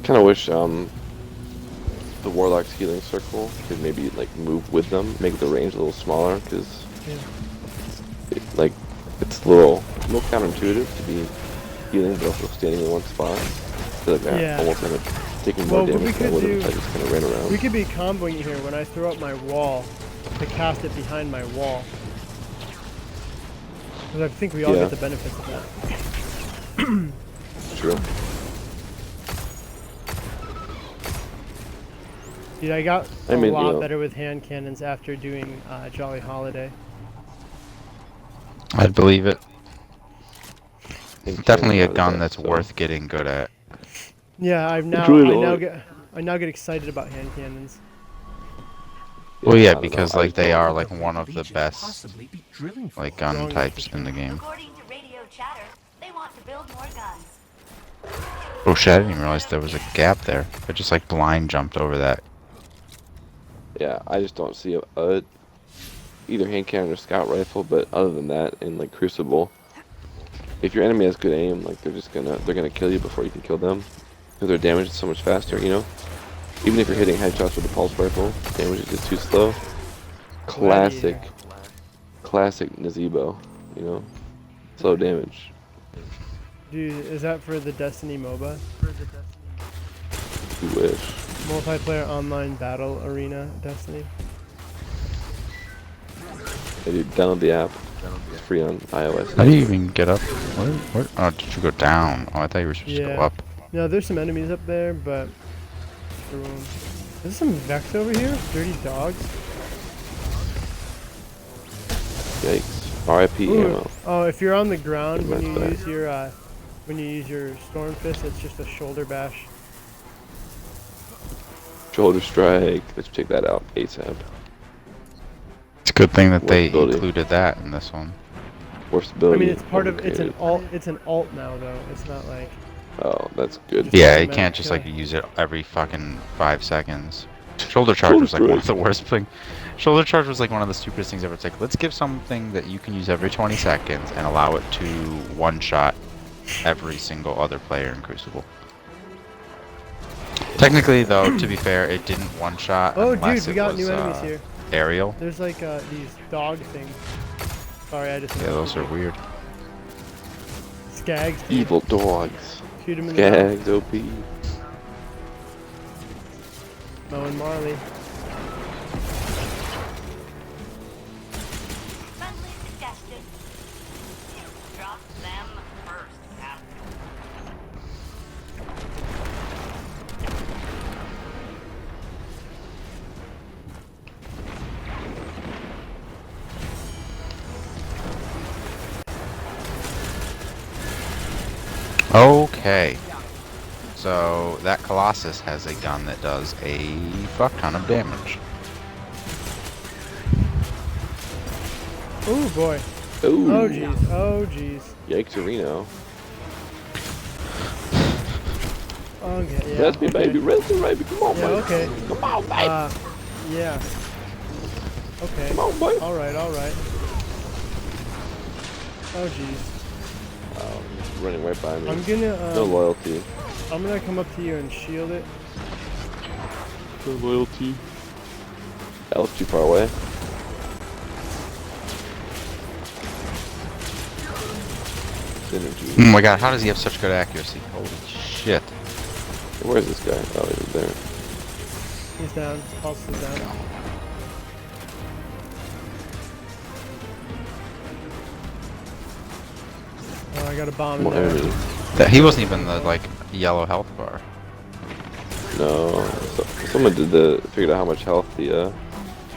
Kind of wish the Warlock's healing circle could maybe like move with them, make the range a little smaller, because Yeah. it's a little counterintuitive to be healing but also standing in one spot. I feel like I Yeah. almost end up taking more Well, what we damage than I could would have if do- I just kind of ran around. We could be comboing here when I throw up my wall to cast it behind my wall. Because I think we all Yeah. get the benefits of that. True. Dude, I got I a mean, you lot know- better with hand cannons after doing Jolly Holiday. I'd believe it. Think Definitely a about gun that, that's so- worth getting good at. Yeah, I now get excited about hand cannons. Well, yeah, I don't know, because I like just they don't- are like one of the Legion best possibly be drilling for? like gun Strongest types for in the game. According to radio chatter, they want to build more guns. Oh shit! I didn't even realize there was a gap there. I just like blind jumped over that. Yeah, I just don't see a either hand cannon or scout rifle, but other than that, in like Crucible, if your enemy has good aim, like they're gonna kill you before you can kill them, because their damage is so much faster, you know. Even if you're hitting headshots with a pulse rifle, damage is just too slow. Classic Nazebo, you know, slow damage. Dude, is that for the Destiny MOBA? You wish. Multiplayer online battle arena Destiny? Yeah, dude, download the app. It's free on iOS. How do you even get up? Where? Oh, did you go down? Oh, I thought you were supposed to Yeah. go up. No, there's some enemies up there, but... There's some Vex over here? Dirty dogs? Yikes. RIP Ooh. ammo. Oh, if you're on the ground when Good you luck use your Storm Fist, it's just a shoulder bash. Shoulder strike. Let's check that out ASAP. It's a good thing that they Workability. included that in this one. Worst I ability. mean, it's part of it's an complicated. alt. It's an alt now, though. It's not like Oh, that's good. Just Yeah, you automatic can't just like kill. use it every fucking 5 seconds. Shoulder charge was like one of the worst thing. Shoulder charge was like one of the stupidest things ever. It's like, let's give something that you can use every 20 seconds and allow it to one-shot every single other player in Crucible. Technically, though, to be fair, it didn't one-shot Oh, unless dude, we it got was, new enemies here. aerial. There's like these dog things. Sorry, I just Yeah, those are weird. Skags. dude. Evil dogs. Shoot him in the mouth. Skags OP. Mo and Marley. Friendly suggestion. Drop them first, Captain. Okay. So, that Colossus has a gun that does a fuck ton of damage. Oh boy. Ooh. Oh jeez. Oh jeez. Yikes, Reno. Okay, yeah. Res me, okay. baby. Res me, baby. Come on, Yeah, baby. okay. Come on, baby. Yeah. Okay. Come on, baby. Alright, alright. Oh, jeez. He's running right by me. I'm gonna, No loyalty. I'm gonna come up to you and shield it. No loyalty. That looks too far away. Synergy. Oh my god, how does he have such good accuracy? Holy shit. Where's this guy? Oh, he's there. He's down. Pulse is down. Oh, I got a bomb in More there. enemy. He wasn't even the, like, yellow health bar. No. Someone figured out how much health the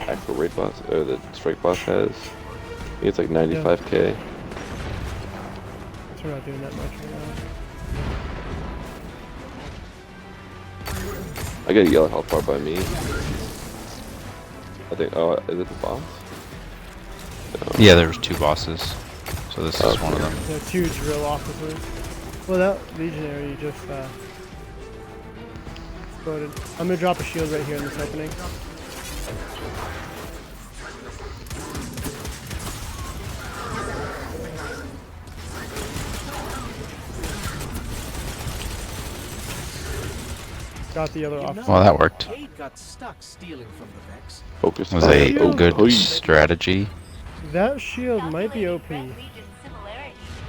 actual raid boss, or the strike boss has. I think it's like 95k. We're not doing that much right now. I got a yellow health bar by me. I think, oh, is it the boss? No. Yeah, there was 2 bosses. So this is Okay. one of them. The 2 drill officers. Well, that legionary just exploded. I'm gonna drop a shield right here in this opening. Got the other officer. Well, that worked. Cade got stuck stealing from the Vex. Focus Was fire. a Oh, good hey. strategy. That shield might be OP.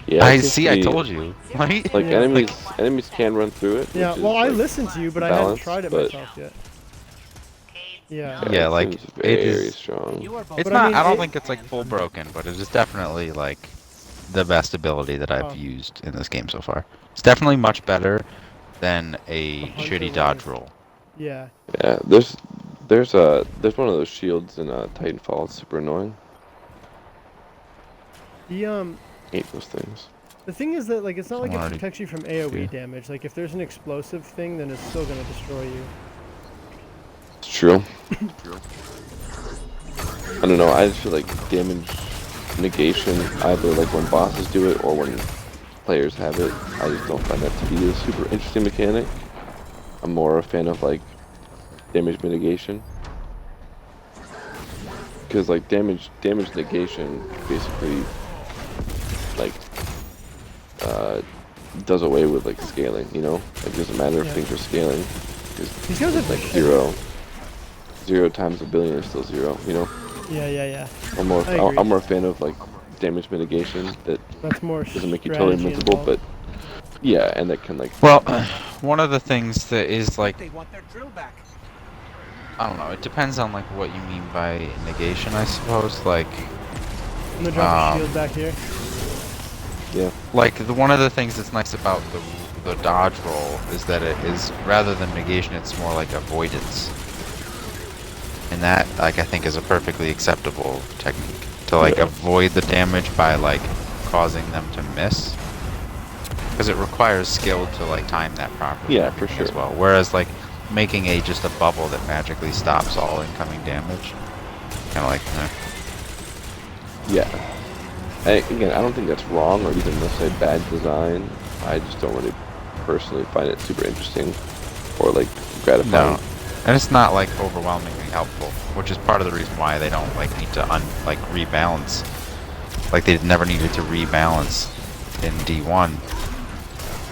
Yeah, I it seems see, to I be- told you. Right? Like Yeah. enemies can run through it. Yeah, which well, is, I like, listened to you, but I hadn't balanced, tried it but- myself yet. Yeah. Yeah, it like, seems it very is- strong. You are both It's But I not, mean, I don't it- think it's like full broken, but it is definitely like the best ability that I've Oh. used in this game so far. It's definitely much better than a hunter shitty dodge was- roll. Yeah. Yeah, there's one of those shields in Titanfall. It's super annoying. Hate those things. The thing is that, like, it's not like it Alrighty. protects you from AoE See. damage. Like, if there's an explosive thing, then it's still gonna destroy you. It's true. I don't know. I just feel like damage negation, either like when bosses do it or when players have it. I just don't find that to be a super interesting mechanic. I'm more a fan of like damage mitigation, because like damage negation basically like does away with like scaling. You know, like it doesn't matter if Yeah. things are scaling. These guys are Like shit. zero times a billion is still zero. You know. Yeah, yeah, yeah. I'm more I agree. I'm more a fan of like damage mitigation that That's more doesn't make you totally strategy invincible, involved. but yeah, and that can like Well, one of the things that is like, They want their drill back. I don't know, it depends on like what you mean by negation, I suppose. Like, I'm gonna drop a um, shield back here. one of the things that's nice about the dodge roll is that it is, rather than negation, it's more like avoidance. And that, like, I think is a perfectly acceptable technique to like Yeah. avoid the damage by like causing them to miss, because it requires skill to like time that properly. Yeah, for sure. As well. Whereas like making just a bubble that magically stops all incoming damage, kind of like, yeah. Again, I don't think that's wrong or even necessarily bad design. I just don't really personally find it super interesting or like gratifying. no. And it's not like overwhelmingly helpful, which is part of the reason why they don't like need to rebalance. Like they never needed to rebalance in D1,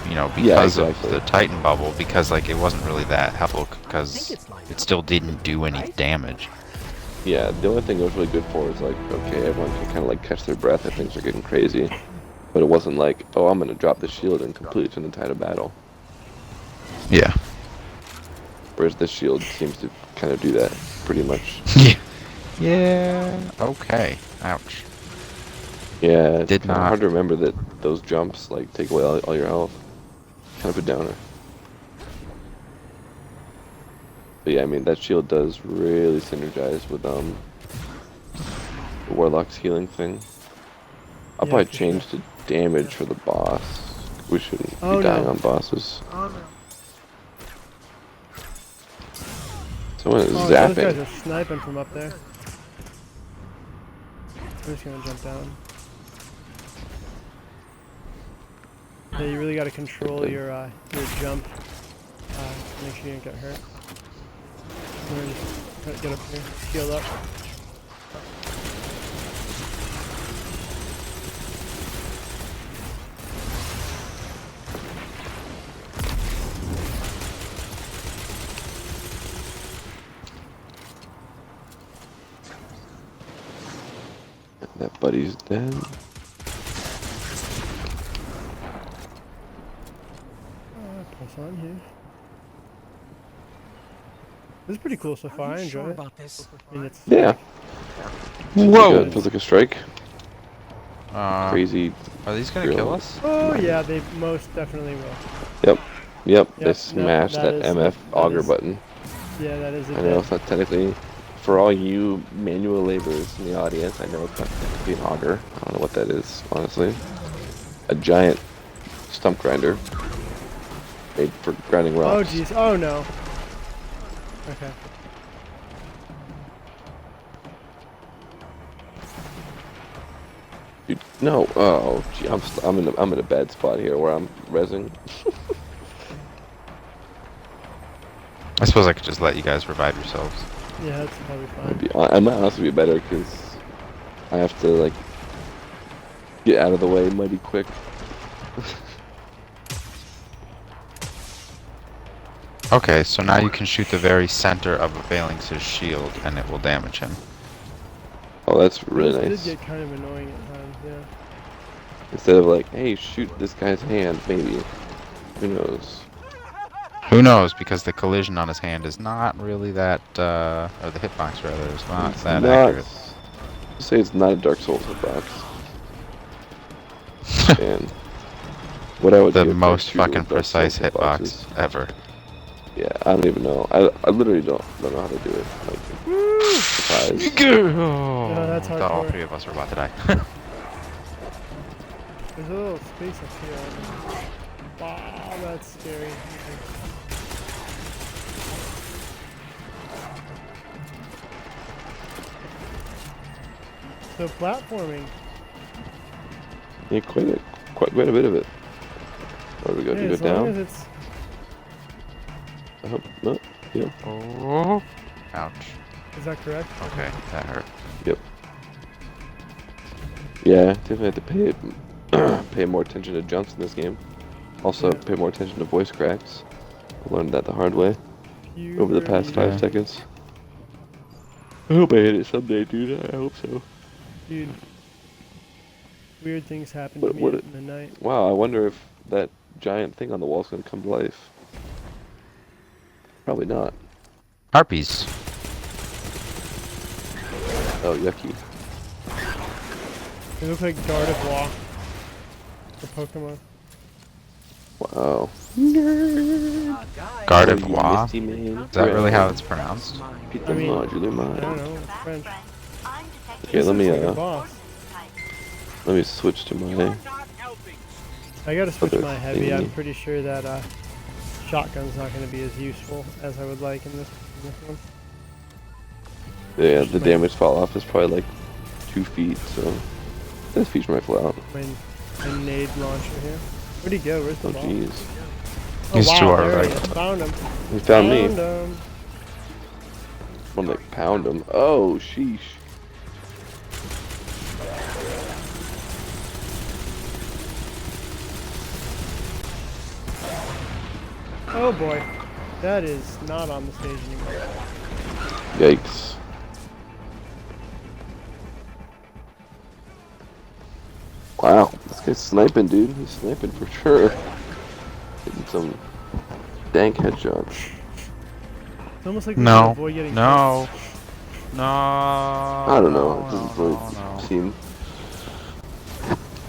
you know, because exactly. of the Titan bubble, because like it wasn't really that helpful because it still didn't do any damage. Yeah, the only thing it was really good for is like, okay, everyone can kind of like catch their breath if things are getting crazy, but it wasn't like, oh, I'm gonna drop the shield and completely turn the tide of battle. Yeah. Whereas this shield seems to kind of do that pretty much. Yeah. Yeah. Okay. Ouch. Yeah, it's Did kind of not. hard to remember that those jumps like take away all your health. Kind of a downer. But yeah, I mean that shield does really synergize with the Warlock's healing thing. I'll Yeah, probably for change the damage for the boss. We shouldn't Oh, be dying no. on bosses. Someone is Oh, those guys zapping. are sniping from up there. I'm just gonna jump down. Yeah, you really gotta control Okay. your jump. Make sure you don't get hurt. And then just get up here, heal up. That buddy's dead. Press on here. This is pretty cool so far. I enjoy it. about this? I mean, it's Yeah. Whoa! Feels like a strike. Crazy. Are these gonna kill us? Oh yeah, they most definitely will. Yep. Yep. They no, smashed that that is- MF that auger is- button. Yeah, that is a I know it's not technically. For all you manual laborers in the audience, I know it's not technically an auger. I don't know what that is, honestly. A giant stump grinder made for grinding Oh rocks. jeez. Oh no. Okay. Dude, no. Oh, gee, I'm in a bad spot here where I'm rezzing. I suppose I could just let you guys revive yourselves. Yeah, that's probably fine. I might honestly be better because I have to like get out of the way mighty quick. Okay, so now you can shoot the very center of a Phalanx's shield and it will damage him. Oh, that's really Those nice. did get kind of annoying at times. Yeah. Instead of like, hey, shoot this guy's hand, maybe. Who knows? Who knows, because the collision on his hand is not really that, or the hitbox rather, is not that accurate. Say it's not a Dark Souls hitbox. And what I would The do if I most shoot with fucking Dark precise Souls hitbox hitboxes- ever. Yeah, I don't even know. I literally don't know how to do it. Like, surprise. Oh, that's I thought all hardcore. 3 of us were about to die. There's a little space up here. Wow, that's scary. Okay. So platforming. Yeah, quite a bit of it. Where do we go? Yeah, Do we as go long down? as it's I hope not. Yeah. Oh. Ouch. is that correct? Okay, that hurt. Yep. Yeah, definitely have to pay more attention to jumps in this game. Also, Yeah. pay more attention to voice cracks. I learned that the hard way over the past Puberty. 5 seconds. I hope I hit it someday, dude. I hope so. Dude. Weird things happen What- to me what in it- the night. Wow, I wonder if that giant thing on the wall is going to come to life. Probably not. Harpies. Oh, yucky. They look like Gardevoir. The Pokemon. Wow. Gardevoir. Misty Mane. Is that really how it's pronounced? Peter I mean, Modular I Mind. don't know. It's French. Okay, let me Looks like a boss. switch to my. Not helping. I gotta switch Other my heavy. I'm thingy. pretty sure that shotgun's not gonna be as useful as I would like in this one. Yeah, the damage fall off is probably like 2 feet, so this feature might fall out. My nade launcher here. Where'd he go? Where's the Oh ball? jeez. Oh, He's wow, to our there he right. is. Found him. He found me. him. I'm like pound him. Oh sheesh. Oh boy. That is not on the stage anymore. Yikes. Wow, this guy's sniping, dude. He's sniping for sure. Hitting some dank headshots. It's almost like we can No. avoid getting No. No. I don't know. It doesn't really no. seem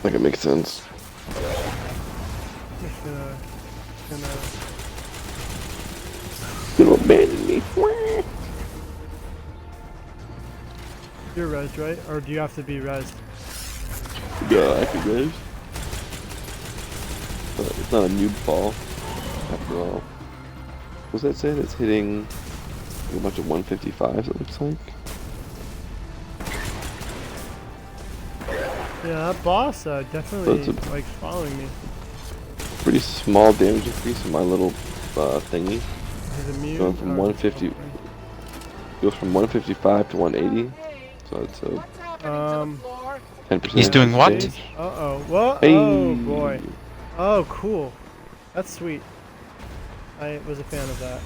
like it makes sense. Just gonna Gonna abandon me. You're res, right? Or do you have to be res? Yeah, I can res. But it's not a noob fall, after all. What's that say? That's hitting a bunch of 155s, it looks like. Yeah, that boss definitely That's a- likes following me. Pretty small damage increase in my little thingy. He's immune. Going from or- 150. Goes from 155 to 180. So it's a Um, 10%. He's doing what? change. Uh-oh. Whoa. Hey. Oh, boy. Oh, cool. That's sweet. I was a fan of that.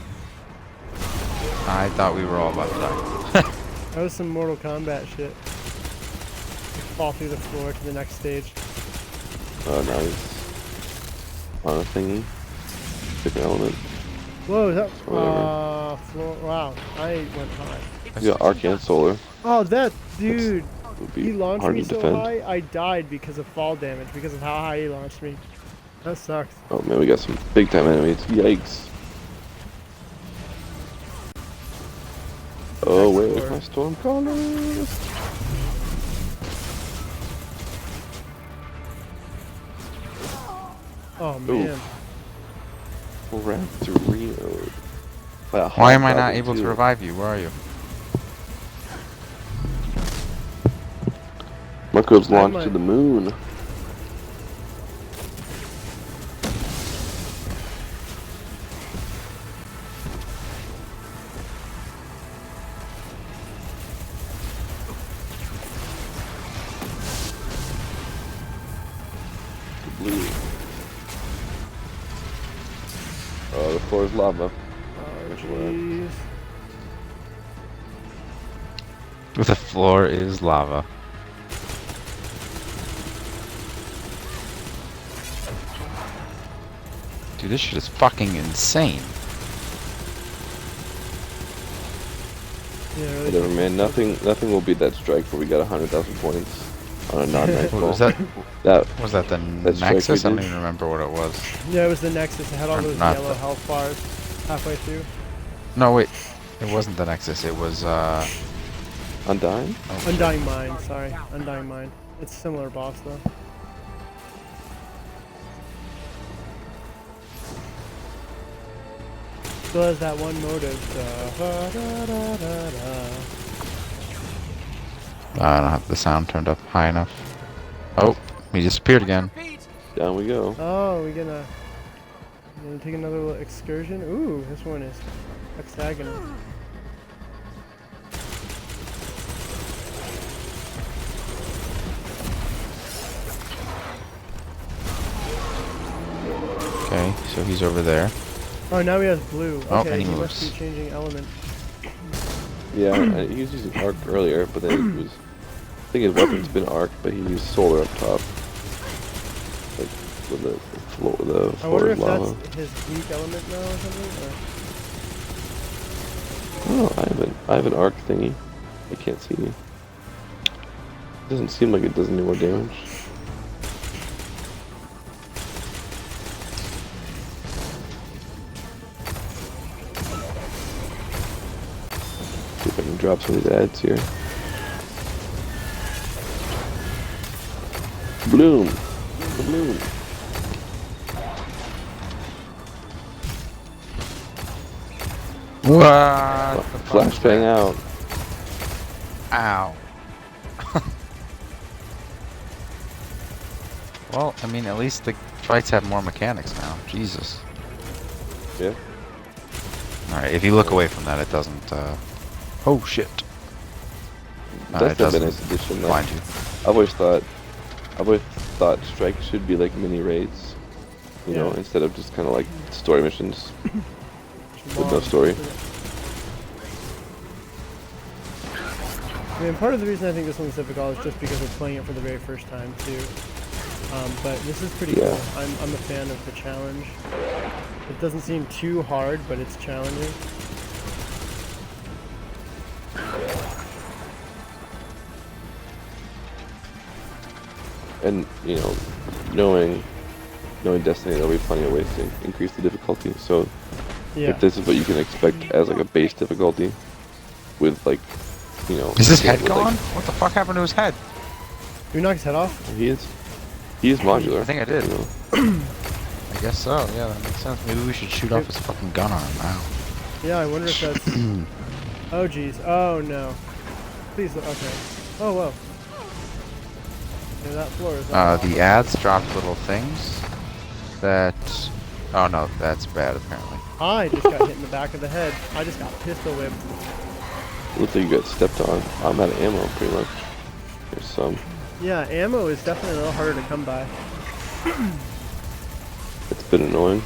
I thought we were all about to die. That was some Mortal Kombat shit. Fall through the floor to the next stage. Oh, nice. On a thingy. Different element. Whoa, is that Whatever. floor? Wow, I went high. You got Arc and Solar. Oh, that dude! Would He be launched hard me to so defend. high, I died because of fall damage, because of how high he launched me. That sucks. Oh man, we got some big time enemies. Yikes. Oh, Next where's floor. my storm colors? Oh man. Raptorino. Wow, Why am I hot not dog able to too. revive you? Where are you? Marco's I have launched to mine. the moon. Blue. Oh, the floor is lava. Oh Which one? jeez. The floor is lava. Dude, this shit is fucking insane. Yeah, really. Whatever, man. Nothing will beat that strike where we got 100,000 points on a non-nightfall. What was that? That Was that the That's strike Nexus? I we don't did. even remember what it was. Yeah, it was the Nexus. It had all Or those not yellow the- health bars halfway through. No, wait. It wasn't the Nexus. It was, Undying? oh, Undying Mind, sorry. Undying Mind. It's a similar boss though. Still has that one motive. I don't have the sound turned up high enough. Oh, he disappeared again. Down we go. Oh, we gonna take another little excursion? Ooh, this one is hexagonal. Okay, so he's over there. Oh, now he has blue. Oh, Okay, and he he must moves. be changing element. Yeah, he was using arc earlier, but then he was. I think his weapon's been arc, but he used solar up top. Like with the floor, the I floor wonder is if lava. that's his weak element now or something. Or... Oh, I have an arc thingy. I can't see. Doesn't seem like it does any more damage. See if I can drop some of these ads here. Bloom! The bloom! What? the fuck was Flashbang that? out. Ow. Well, I mean, at least the fights have more mechanics now. Jesus. Yeah. Alright, if you look away from that, it doesn't, Oh, shit. That's it the doesn't nice addition. Like, blind you. I've always thought strike should be like mini raids, you know, Yeah. instead of just kind of like story missions. With no Long. story. I mean, part of the reason I think this one's difficult is just because we're playing it for the very first time too. But this is pretty Yeah. cool. I'm a fan of the challenge. It doesn't seem too hard, but it's challenging. And you know, knowing Destiny, there'll be plenty of ways to increase the difficulty. So Yeah. if this is what you can expect as like a base difficulty, with like, you know, Is his head with, like- gone? What the fuck happened to his head? Did we knock his head off? he is modular. I think I did. You know. I guess so, yeah, that makes sense. Maybe we should shoot off his fucking gun on him now. Yeah, I wonder if that's... Oh, jeez. Oh, no. Please, okay. Oh, whoa. Yeah, that floor is... The ads dropped little things that Oh no, that's bad apparently. I just got hit in the back of the head. I just got pistol whipped. Looks like you got stepped on. I'm out of ammo, pretty much. There's some. Yeah, ammo is definitely a little harder to come by. It's been annoying.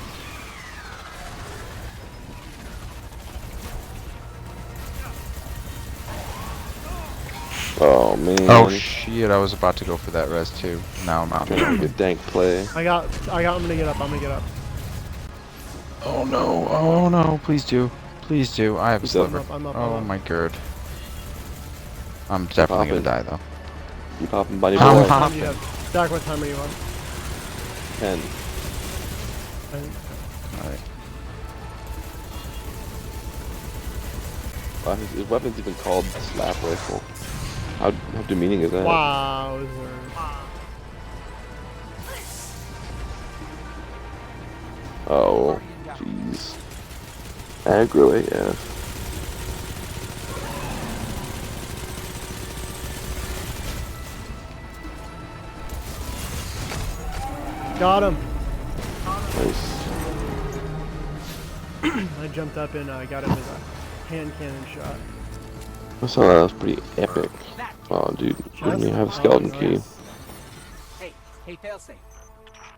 Oh man. Oh shit! I was about to go for that res too. Now I'm out. Trying to make a dank play. I'm gonna get up. I'm gonna get up. Oh no! Oh no! Please do! Please do! I have a Who's up? sliver. I'm up. Oh my god! I'm definitely gonna die though. You popping buddy I'm boy? hopping. Zach, what time are you on? 10. Alright. Wow, his weapon's even called slap rifle. How demeaning is that? Wow. Oh, jeez. Aggro AF. Got him. Nice. I jumped up and got him with a hand cannon shot. I saw that was pretty epic. Oh, dude, let me have a skeleton key. Hey, failsafe.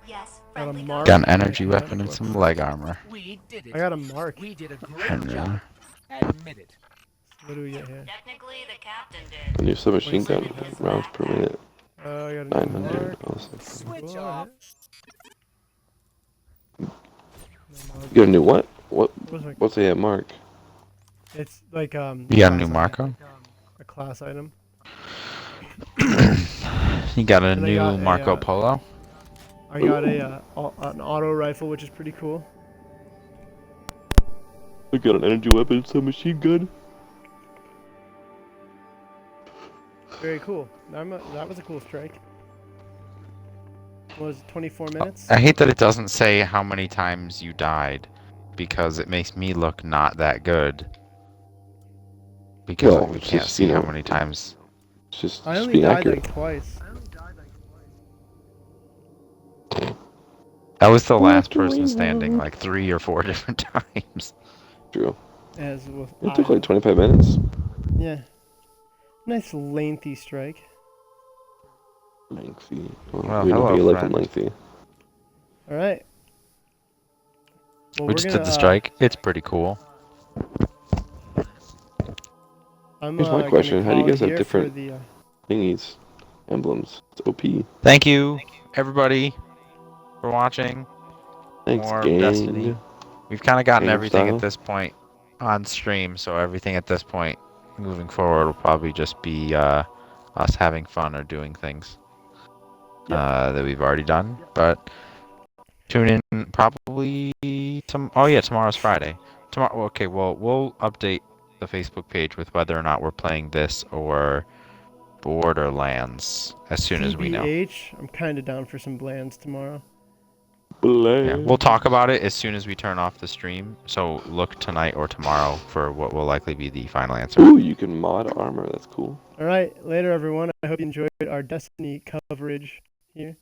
Yes. Got a Friendly mark. Got an energy weapon and some leg armor. We did it. I got a mark. We did a great Henry. job. Admit it. What do we get here? Technically, the captain did. A new submachine gun rounds per minute. I got a 900. mark. Awesome. Switch Cool. off. You got a new what? What's my- What's a mark? It's like You got a new class Marco? item. A class item. You got a And I new got a, Marco Polo? I got an auto rifle, which is pretty cool. I got an energy weapon, submachine gun. Very cool. That was a cool strike. What was it, 24 minutes? I hate that it doesn't say how many times you died, because it makes me look not that good. Because Well, we it's can't just, see you how know, many times. It's just I only being died accurate. like twice. I was the last person standing like 3 or 4 different times. True. As with It took like 25 minutes. yeah. Nice lengthy strike. Lengthy. Well, we know hello, you like friend. them lengthy. All right. Well, We just did the strike. It's pretty cool. I'm, Here's my gonna question, how do you call guys have here for different- the, Thingies. Emblems. It's OP. Thank you, everybody, for watching. Thanks, More gang. Destiny. We've kind of gotten Gang everything style. at this point on stream, so everything at this point moving forward will probably just be us having fun or doing things that we've already done. But tune in probably tomorrow's Friday. Tomorrow, okay. Well, we'll update the Facebook page with whether or not we're playing this or Borderlands as soon as we know. TBH, I'm kind of down for some blands tomorrow. Yeah, we'll talk about it as soon as we turn off the stream. So look tonight or tomorrow for what will likely be the final answer. Ooh, you can mod armor. That's cool. All right, later everyone. I hope you enjoyed our Destiny coverage here.